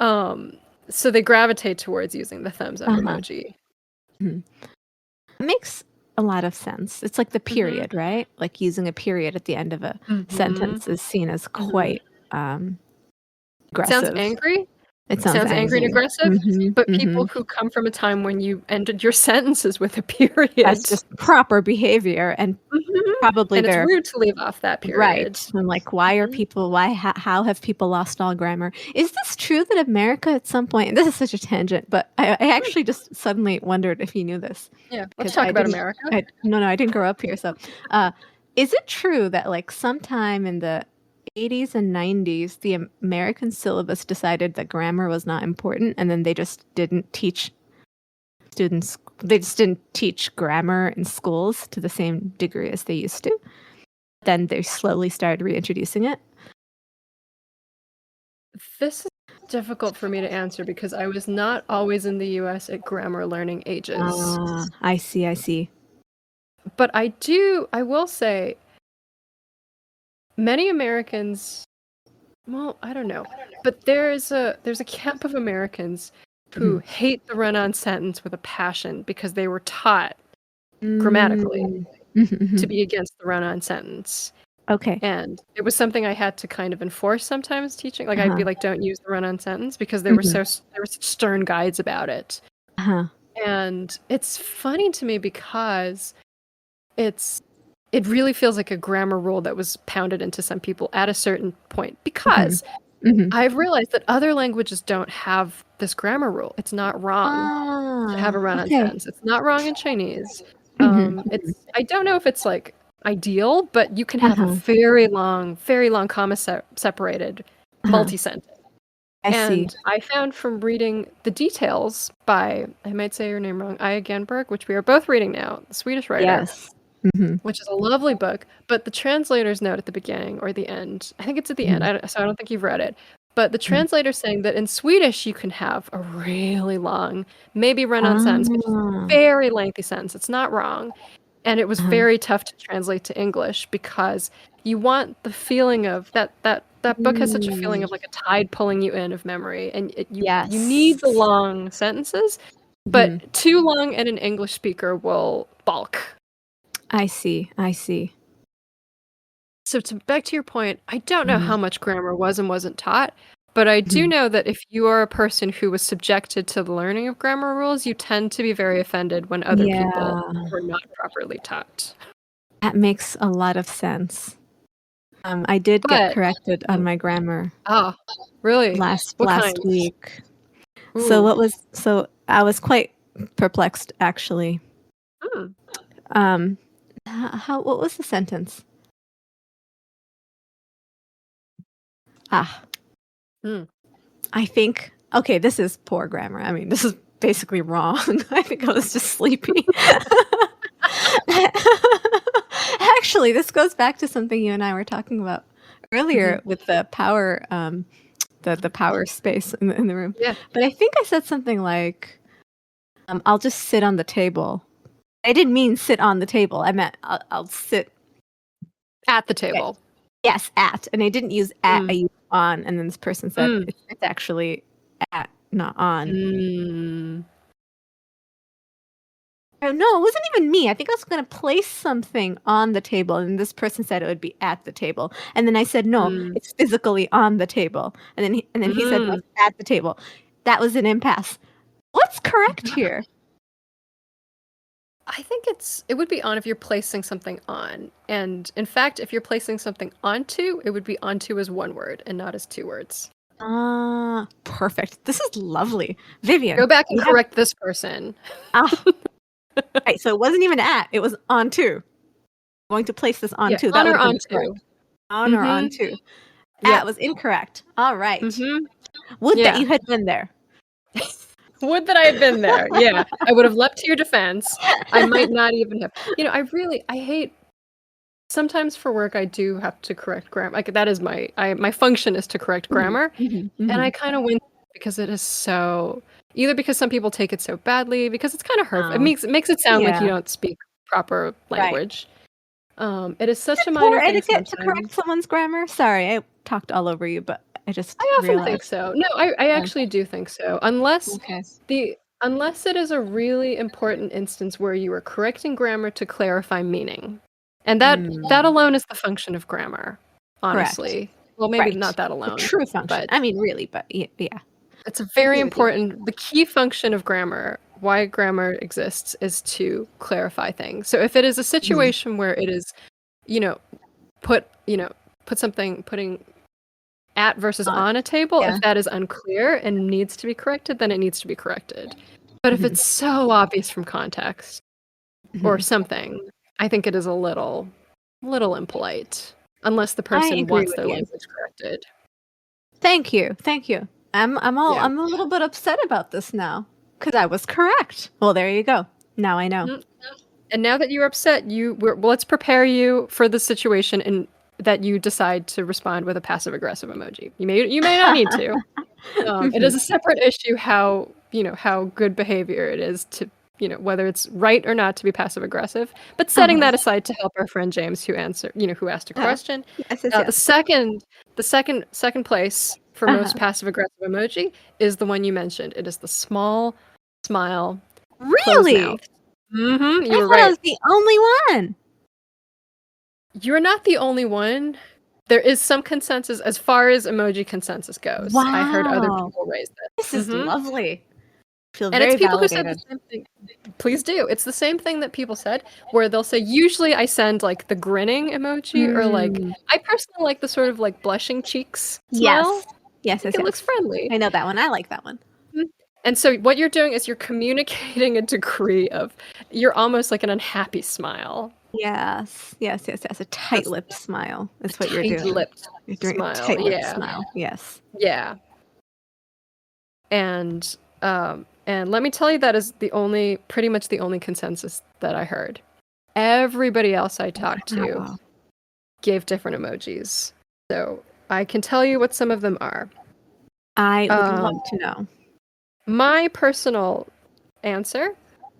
Um, so they gravitate towards using the thumbs up Uh-huh. emoji. Mhm. It makes a lot of sense. It's like the Mm-hmm. period, right? Like using a period at the end of a Mm-hmm. sentence is seen as Mm-hmm. quite Sounds aggressive. angry. It sounds Sounds angry and angry. aggressive. Mhm, But people mhm. who come from a time when you ended your sentences with a That's period. just proper behavior, and Mhm. probably And it's they're rude to leave off that period. right. I'm like, why are Mhm. people how have people lost all grammar? Is this true that America at some point, and this is such a tangent, but I actually just suddenly wondered if you knew this Yeah, let's because talk about America. I didn't grow up here. So, is it true that like sometime in the 80s and 90s, the American syllabus decided that grammar was not important, and then they just didn't teach grammar in schools to the same degree as they used to? Then they slowly started reintroducing it. This is difficult for me to answer because I was not always in the US at grammar learning ages. Ah, I see, I see. But I will say, many Americans, well, I don't know, but there's a camp of Americans who Mhm. hate the run-on sentence with a passion because they were taught grammatically Mm. Mhm, to mhm. be against the run-on sentence. Okay. And it was something I had to kind of enforce sometimes teaching. Like I'd be Uh-huh. like, don't use the run-on sentence because Mhm. there were such stern guides about it. Uh-huh. And it's funny to me because it's it really feels like a grammar rule that was pounded into some people at a certain point Mhm. because Mhm. I've realized that other languages don't have this grammar rule. It's not wrong to have a Ah, run-on okay. sentence. It's not wrong in Chinese. Mhm, mhm. It's I don't know if it's like ideal, but you can have a Uh-huh. very long comma separated Uh-huh. multi-sentence. I see. And I found from reading The Details by, I might say your name wrong, Aya Genberg, which we are both reading now, the Swedish writer, Yes. Mhm. which is a lovely book, but the translator's note at the beginning or the end, I think it's at the end, Mhm. so I don't think you've read it, But the translator's saying that in Swedish you can have a really long, maybe run-on sentence, but just a very lengthy sentence. It's not wrong. And it was very tough to translate to English because you want the feeling of that book has such a feeling of like a tide pulling you in of memory, and you need the long sentences, but too long and an English speaker will balk. I see. So back to your point, I don't know how much grammar was and wasn't taught, but I do know that if you are a person who was subjected to the learning of grammar rules, you tend to be very offended when other people were not properly taught. That makes a lot of sense. I did get corrected on my grammar. Oh, really? Last kind? week. Ooh. So I was quite perplexed, actually. What was the sentence? I think, okay, this is poor grammar. I mean, this is basically wrong. I think I was just sleepy. Actually, this goes back to something you and I were talking about earlier with the power, the power space in the room. Yeah. But I think I said something like, I'll just sit on the table. I didn't mean sit on the table. I meant I'll sit at the table. Yes, at. And I didn't use at, I used on. And then this person said it's actually at, not on. Oh, no, it wasn't even me. I think I was going to place something on the table. And this person said it would be at the table. And then I said, no, it's physically on the table. And then he said, no, it's at the table. That was an impasse. What's correct here? I think it would be on if you're placing something on. And in fact, if you're placing something onto, it would be onto as one word and not as two words. Perfect. This is lovely. Vivian. Go back and correct this person. Right, so it wasn't even at, it was onto. I'm going to place this onto. On or onto. On or onto. At was incorrect. All right. Would that you had been there. Would that I had been there. Yeah. I would have leapt to your defense. I might not even have. I hate, sometimes for work I do have to correct grammar. Like that is my function is to correct grammar. And I kind of win because it is so, either because some people take it so badly, because it's kind of hurtful. It makes it sound like you don't speak proper language. Right. It is such a minor thing etiquette to correct someone's grammar. Sorry, I talked all over you, but I often think so. No, I actually do think so. Unless it is a really important instance where you are correcting grammar to clarify meaning. And that alone is the function of grammar, honestly. Correct. Well, maybe not that alone. The true function. But, I mean, really, but yeah. It's a very important, the key function of grammar, why grammar exists, is to clarify things. So if it is a situation where it is, putting at versus on a table, if that is unclear and needs to be corrected, then it needs to be corrected. But if it's so obvious from context or something, I think it is a little impolite, unless the person wants their language corrected. Thank you. I'm a little bit upset about this now because I was correct. Well, there you go. Now I know. And now that you're upset, let's prepare you for the situation and that you decide to respond with a passive-aggressive emoji. You may not need to. It is a separate issue how good behavior it is to, whether it's right or not to be passive-aggressive. But setting that aside to help our friend James who asked a question. The second place for most passive-aggressive emoji is the one you mentioned. It is the small smile. Really? You were right. I was the only one. You're not the only one. There is some consensus as far as emoji consensus goes. Wow. I heard other people raise this. This is lovely. I feel and very it's people validated. who said the same thing. Please do. It's the same thing that people said, where they'll say, usually I send like the grinning emoji or like, I personally like the sort of like blushing cheeks smile. Yes. It looks friendly. I know that one. I like that one. And so what you're doing is you're communicating a degree of, you're almost like an unhappy smile. Yes. A tight-lipped smile. That's what you're doing. Tight-lipped You're doing smile. A tight-lipped smile. Yes. Yeah. And let me tell you, that is pretty much the only consensus that I heard. Everybody else I talked to gave different emojis. So I can tell you what some of them are. I would love to know. My personal answer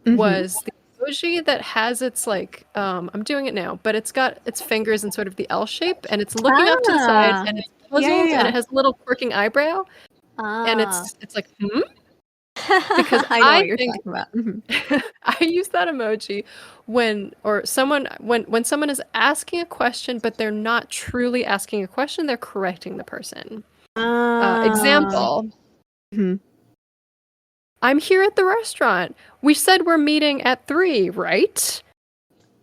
Mhm. was the emoji that has its like I'm doing it now, but it's got its fingers in sort of the L shape and it's looking up to the side and it's puzzled and it has a little quirking eyebrow and it's like because I know I what you're think talking about. Mhm. I use that emoji when someone is asking a question but they're not truly asking a question, they're correcting the person. Example. Mhm. I'm here at the restaurant. We said we're meeting at 3, right?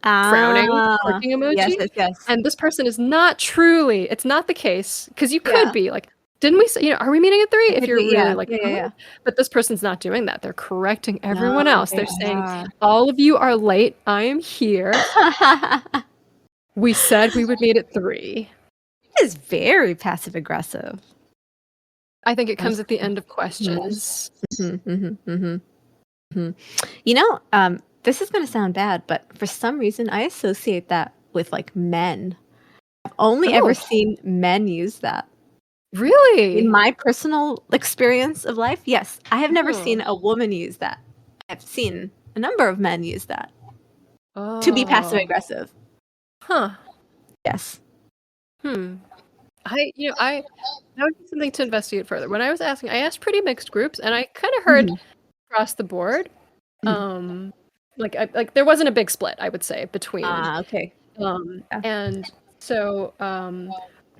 Frowning, clicking Yes, emoji. yes, yes. And this person is not truly, it's not the case, because you could Yeah. be like, didn't we say, are we meeting at 3? If you're really like, Yeah. but this person's not doing that. They're correcting everyone No, else. they They're saying, are. all of you are late. I am here. We said we would meet at 3. It is very passive aggressive. I think it comes at the Honestly. end of questions. You know, this is going to sound bad, but for some reason, I associate that with like men. I've only ever Oh, seen men use that. In really? my personal experience of life, yes, I have never Oh. seen a woman use that. I've seen a number of men use that to be passive Oh. aggressive. Huh. Yes. Hmm. I that would be something to investigate further. When I was asking, I asked pretty mixed groups, and I kind of heard across the board, Mhm. like there wasn't a big split, I would say, between, Okay. Yeah. and so,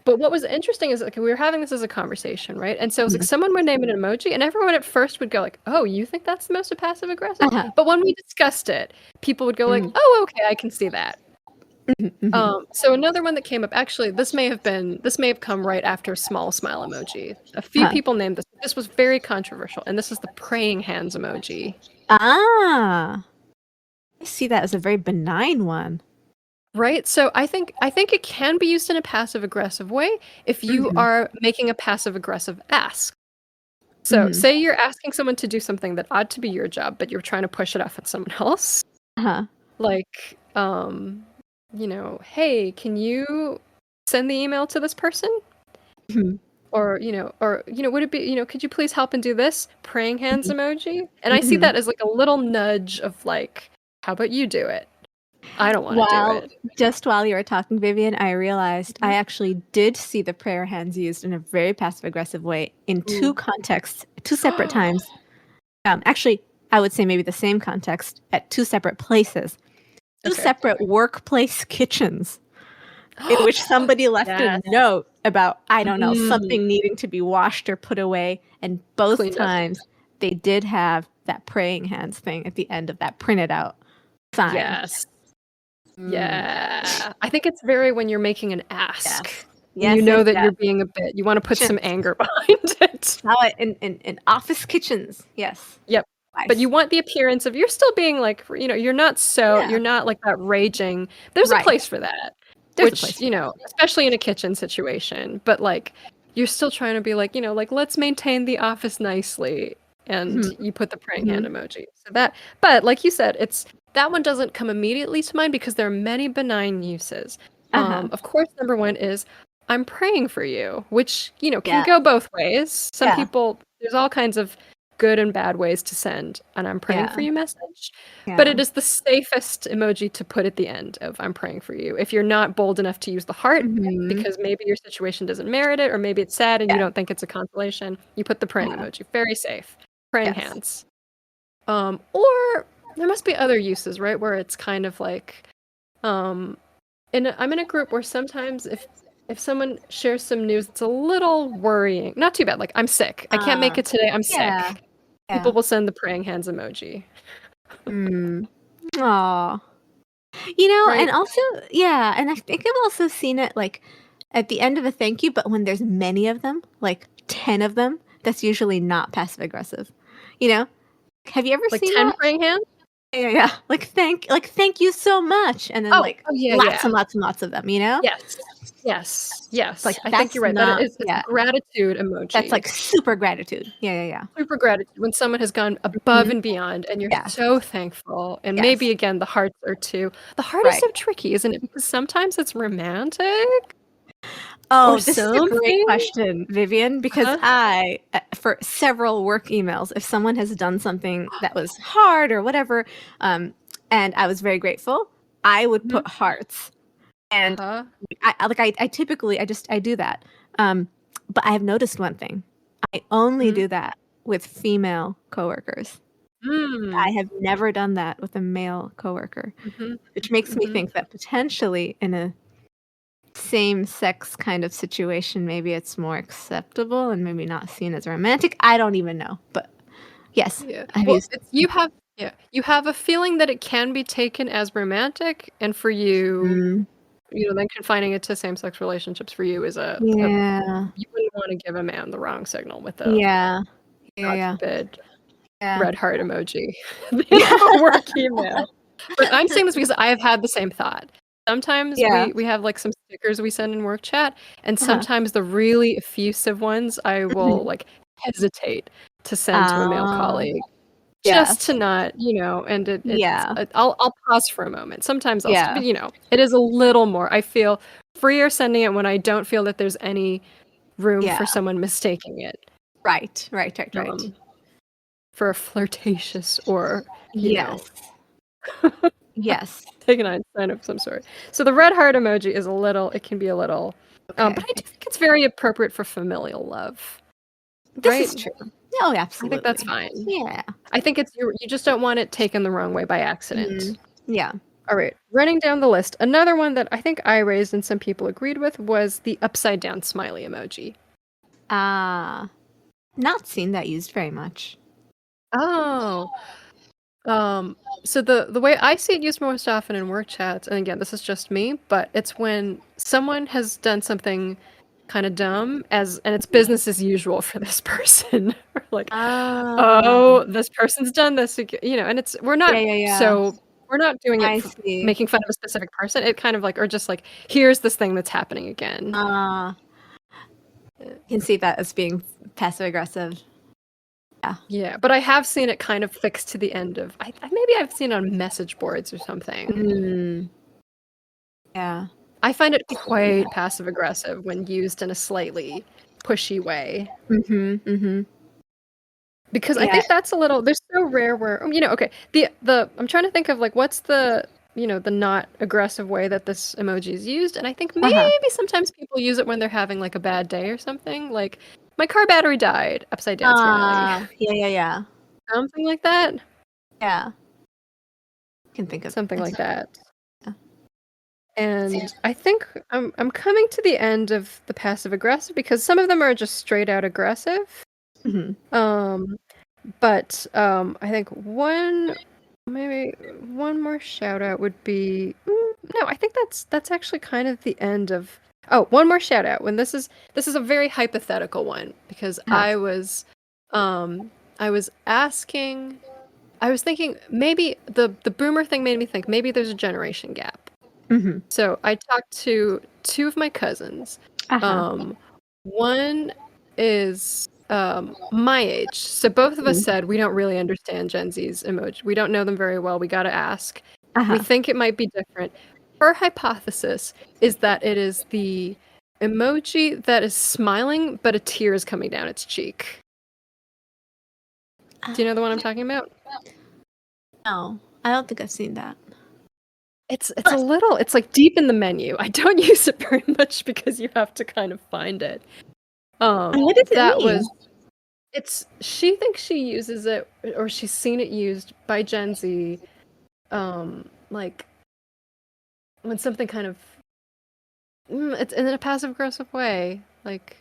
but what was interesting is like we were having this as a conversation, right? And so it was like Mhm. someone would name an emoji, and everyone at first would go like, "Oh, you think that's the most passive aggressive?" Uh-huh. But when we discussed it, people would go like, Mhm. "Oh, okay, I can see that." Mhm. So another one that came up, actually, this may have come right after small smile emoji. A few Uh-huh. people named this. This was very controversial, and this is the praying hands emoji. Ah, I see that as a very benign one. Right? So I think it can be used in a passive aggressive way if you Mhm. are making a passive aggressive ask. So Mhm. say you're asking someone to do something that ought to be your job, but you're trying to push it off on someone else. Uh-huh. Like, hey, can you send the email to this person? Mhm. Or, would it be, could you please help and do this? Praying hands Mhm. emoji. And I see Mhm. that as like a little nudge of like, how about you do it? I don't want to do While it. just while you were talking, Vivian, I realized I actually did see the prayer hands used in a very passive aggressive way in two Ooh. contexts, two separate times. Actually, I would say maybe the same context at two separate places, two Okay. separate workplace kitchens, in which somebody left a Yes. note about, I don't know, Mm. something needing to be washed or put away. And both Cleaned up. times they did have that praying hands thing at the end of that printed out sign. Yes. Yeah. I think it's very when you're making an ask Yes. and you Yes, know yes, that yes. you're being a bit, you want to put some Kitchens. anger behind it. How in office kitchens. Yes. Yep. But you Nice. want the appearance of you're still being like, Yeah. you're not like that raging. There's a Right. place for that, There's a which, place for that. especially in a kitchen situation, but like you're still trying to be like, like let's maintain the office nicely. And Mhm. you put the praying hand Mhm. emoji. But like you said, that one doesn't come immediately to mind because there are many benign uses. Uh-huh. Of course, number one is I'm praying for you, which, can Yeah. go both ways. Some Yeah. people, there's all kinds of good and bad ways to send an I'm praying for Yeah. you message. But Yeah. it is the safest emoji to put at the end of I'm praying for you. If you're not bold enough to use the heart, Mhm. because maybe your situation doesn't merit it, or maybe it's sad and you Yeah. don't think it's a consolation, you put the praying Uh-huh. emoji. Very safe. Praying Yes. hands. Or there must be other uses, right? Where it's kind of like, um, I'm in a group where sometimes if someone shares some news that's a little worrying, not too bad, like I'm sick, I can't make it today, I'm Yeah. sick. People Yeah. will send the praying hands emoji, Mm. Aw. You know, and right? also, yeah, and I think I've also seen it like at the end of a thank you, but when there's many of them, like 10 of them, that's usually not passive aggressive. You know? Have you ever Like seen 10 that? praying hands? Yeah. Like thank you so much. And then Oh, like oh yeah, lots yeah. and lots and lots of them, you know? Yes. Yes. It's like Yes. I think that's you're right. That not, it's a yeah. gratitude That's emoji. like super gratitude. Yeah. Super gratitude when someone has gone above Mhm. and beyond and you're Yes. so thankful. And maybe Yes. again the hearts are too. The heart is Right. so tricky, isn't it? Because sometimes it's romantic. Oh, Or this is a great something? question, Vivian, because Uh-huh. I, for several work emails, if someone has done something that was hard or whatever, and I was very grateful, I would put hearts. And Uh-huh. I typically I do that. But I have noticed one thing. I only do that with female coworkers. I Mm. have never done that with a male coworker, Mhm. which makes me Mhm. think that potentially in a same-sex kind of situation, maybe it's more acceptable and maybe not seen as romantic. I don't even know, but yes, Yeah. I've Well, used it's you have a feeling that it can be taken as romantic, and for you, mm, then confining it to same-sex relationships for you is a yeah, you wouldn't wanna give a man the wrong signal with a, yeah, yeah, God yeah, forbid, yeah. red heart emoji in a work email. But I'm saying this because I have had the same thought. Sometimes Yeah, we have, like, some stickers we send in work chat, and uh-huh, sometimes the really effusive ones I will, mhm. like, hesitate to send to a male Ah, colleague just yes, to not, and yeah, I'll pause for a moment. Sometimes yeah, but, it is a little more I feel freer sending it when I don't feel that there's any room yeah, for someone mistaking it, right, right, right, right. um, for a flirtatious or, you know Yes, yes. taking on sign of some sort. So the red heart emoji is it can be a little, Okay, but I okay. do think it's very appropriate for familial love, This right? is true. Oh, I think that's absolutely. fine. Yeah. I think you just don't want it taken the wrong way by accident. Mhm. Yeah. All right, running down the list, another one that I think I raised and some people agreed with was the upside down smiley emoji. Ah, not seen that used very much. Oh, Um, so the way I see it used most often in work chats, and again, this is just me, but it's when someone has done something kind of dumb and it's business as usual for this person. Like, Ah, oh, this person's done this, and yeah, yeah, yeah. we're not doing it I for see. making fun of a specific person. It kind of like, or just like, here's this thing that's happening again. Ah, Uh, can see that as being passive aggressive. Yeah. Yeah, but I have seen it kind of fixed to the end of, maybe I've seen it on message boards or something. Mm, yeah. I find it quite passive aggressive when used in a slightly pushy way. Mhm, mhm. Because I Yeah. think they're so rare where, okay, I'm trying to think of like what's the not aggressive way that this emoji is used, and I think maybe Uh-huh. sometimes people use it when they're having like a bad day or something, like my car battery died, upside down smiley. Ah, yeah, yeah, yeah. Something like that. Yeah. Can think of Something like that. yeah. And I think I'm coming to the end of the passive aggressive because some of them are just straight out aggressive. Mhm. Um, but I think maybe one more shout out would be no, I think that's actually kind of the end of. Oh, one more shout out when this is a very hypothetical one because Uh-huh. I was asking I was thinking maybe the boomer thing made me think maybe there's a generation gap. Mhm. So I talked to two of my cousins. Uh-huh. Um, one is my age. So both of us Mhm. said we don't really understand Gen Z's emoji. We don't know them very well. We got to ask. We Uh-huh. think it might be different. Her hypothesis is that it is the emoji that is smiling, but a tear is coming down its cheek. Do you know the one I'm talking about? No, I don't think I've seen that. It's like deep in the menu. I don't use it very much because you have to kind of find it. And what does it That mean? was she thinks she uses it or she's seen it used by Gen Z, like when something kind of it's in a passive aggressive way. Like,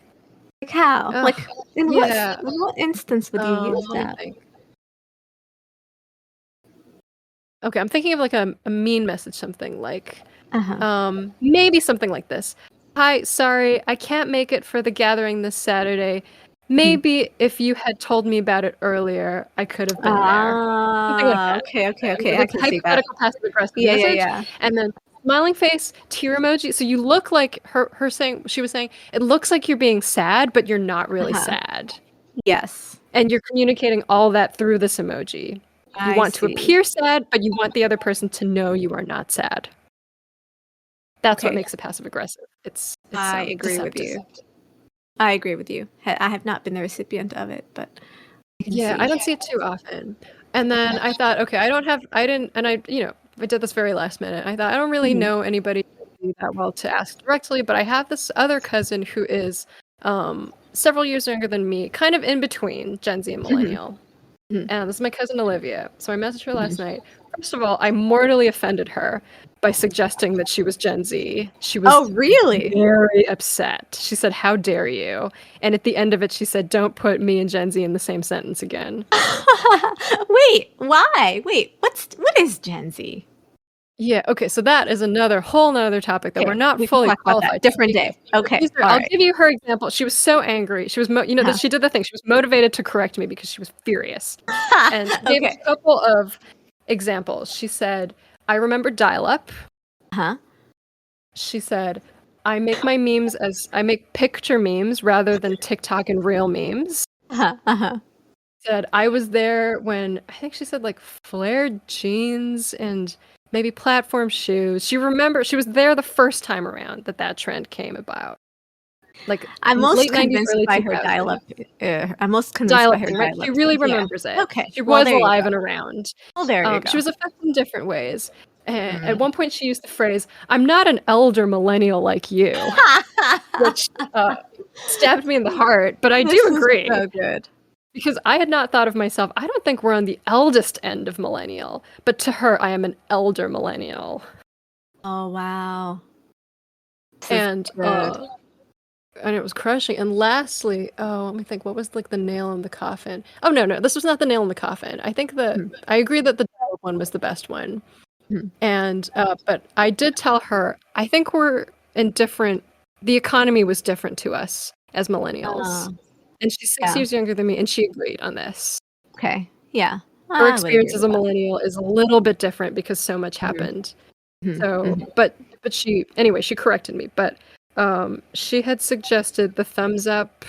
Like how? ugh, Like in yeah. what instance would you use Let me that? think. Okay, I'm thinking of like a mean message, something like Uh-huh. maybe something like this. Hi, sorry, I can't make it for the gathering this Saturday. Mhm. Maybe if you had told me about it earlier, I could have been there. Something like Ah, that. okay, okay, And okay. I that's a can see that. hypothetical passive aggressive Yeah, yeah, message. yeah. And then smiling face, tear emoji. So you look like she was saying, it looks like you're being sad, but you're not really Uh-huh. sad. Yes. And you're communicating all that through this emoji. You I want to see. appear sad, but you want the other person to know you are not sad. That's what Okay. makes it passive aggressive. I agree with deceptive. you. I agree with you. I have not been the recipient of it, but I can Yeah, see. I don't see it too often. And then I thought, okay, I did this very last minute. I thought I don't really Mhm. know anybody that well to ask directly, but I have this other cousin who is several years younger than me, kind of in between Gen Z and Mhm. millennial. Mhm. And this is my cousin Olivia. So I messaged her last Mhm. night. First of all, I mortally offended her by suggesting that she was Gen Z. She was Oh, really? very upset. She said, "How dare you?" And at the end of it, she said, "Don't put me and Gen Z in the same sentence again." Wait, why? Wait, what is Gen Z? Yeah, okay, so that is another whole nother topic that we're Okay, not we can fully talk about that qualified to different speak day. of. But Okay, all I'll right. give you her example. She was so angry. She was, Uh-huh. she did the thing. She was motivated to correct me because she was furious. And she gave us Okay. a couple of examples. She said, "I remember dial-up." Huh? She said, I make picture memes rather than TikTok and real memes." Uh-huh. Uh-huh. Said, "I was there when," I think she said, like, flared jeans and maybe platform shoes. She was there the first time around that trend came about. Like, I'm most late 90s, convinced early by her 2000s. dial-up. I'm most convinced by Dial-up her thing, right? She dial-up really thing. Yeah. remembers it. Okay. She Well, was there you alive go. and around. Well, there you She go. was affected in different ways. At Mm. one point, she used the phrase, "I'm not an elder millennial like you," which stabbed me in the heart, but I This do is agree. so good. Because I had not thought of myself, I don't think we're on the eldest end of millennial, but to her, I am an elder millennial. Oh, wow. This is And good. and it was crushing. And lastly, let me think, what was like the nail in the coffin? Oh no, this was not the nail in the coffin. Mm. I agree that the dial one was the best one. Mm. And but I did tell her, I think we're in different, the economy was different to us as millennials. And she's 6 Yeah. years younger than me, and she agreed on this. Okay. Yeah. Her I would agree experience as with a that. millennial is a little bit different because so much Mhm. happened. Mhm. So, Mhm. but she corrected me. But she had suggested the thumbs up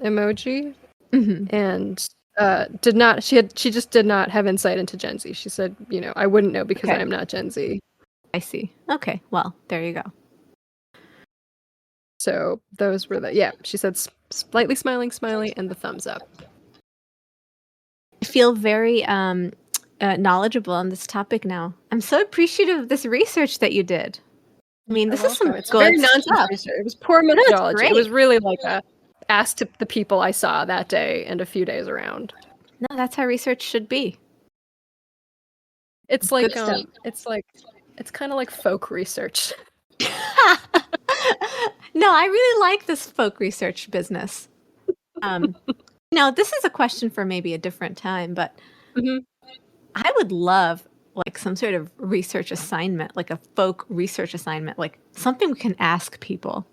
emoji, Mhm. and she just did not have insight into Gen Z. She said, "I wouldn't know because I Okay. am not Gen Z." I see. Okay. Well, there you go. So those were yeah. She said slightly smiling, smiley, and the thumbs up. I feel very knowledgeable on this topic now. I'm so appreciative of this research that you did. I mean, You're this is some welcome. It's good very nonsense stuff. research. It was poor No, it's methodology. It was great. really like a ask to the people I saw that day and a few days around. No, that's how research should be. It's Good like stuff. it's kind of like folk research. No, I really like this folk research business. Now, this is a question for maybe a different time, but Hmm. I would love like some sort of research assignment, like a folk research assignment, like something we can ask people.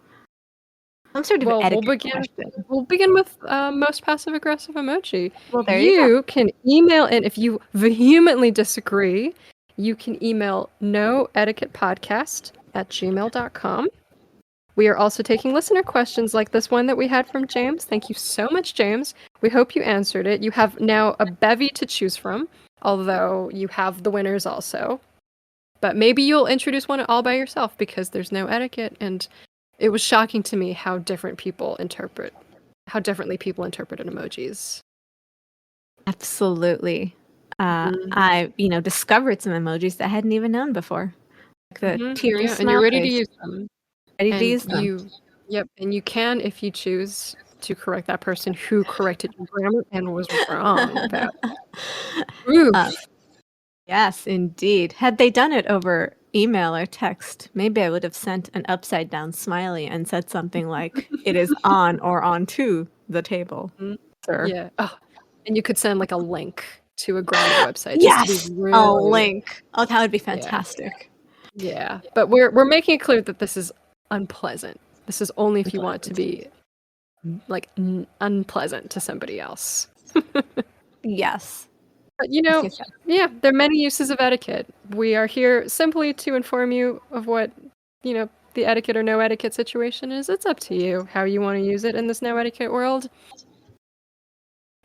Some sort of Well, etiquette question. we'll begin with most passive aggressive emoji. Well, there you go. You can email in if you vehemently disagree. You can email noetiquettepodcast@gmail.com. We are also taking listener questions like this one that we had from James. Thank you so much, James. We hope you answered it. You have now a bevy to choose from, although you have the winners also. But maybe you'll introduce one all by yourself because there's no etiquette, and it was shocking to me how differently people interpreted emojis. Absolutely. Mhm. I, discovered some emojis that I hadn't even known before. Like the teary Yeah, and you're smile ready to face. use them. Ready to And use them. you can, if you choose to correct that person who corrected your grammar and was wrong about Um, proof. yes, indeed. Had they done it over email or text, maybe I would have sent an upside down smiley and said something like, "It is on or onto the table, Mhm. sir." Yeah. Oh, and you could send like a link to a grammar website just to be Yes, a really, link. Oh, that would be yeah, fantastic. yeah. But we're making it clear that this is unpleasant. This is only if you want to be like unpleasant to somebody else. Yes. But Yes, yes, yes. yeah, there are many uses of etiquette. We are here simply to inform you of what, the etiquette or no etiquette situation is. It's up to you how you want to use it in this no etiquette world.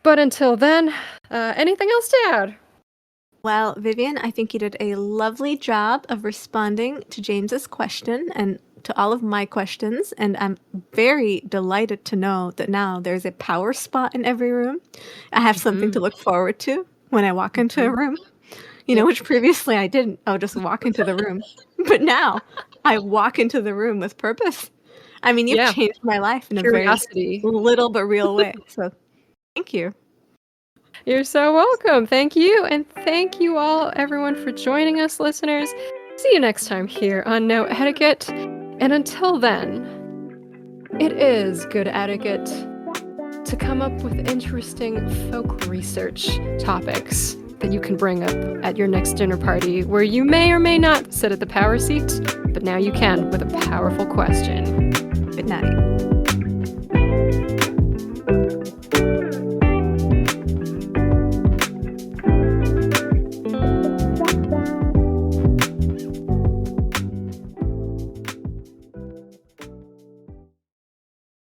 But until then, anything else to add? Well, Vivian, I think you did a lovely job of responding to James's question and to all of my questions, and I'm very delighted to know that now there's a power spot in every room. I have something to look forward to when I walk into a room, which previously I didn't. I would just walk into the room. But now I walk into the room with purpose. I mean, you've changed my life in a very little but real way. So thank you. You're so welcome. Thank you. And thank you all, everyone, for joining us, listeners. See you next time here on No Etiquette. And until then, it is good etiquette to come up with interesting folk research topics that you can bring up at your next dinner party where you may or may not sit at the power seat, but now you can with a powerful question. Good night.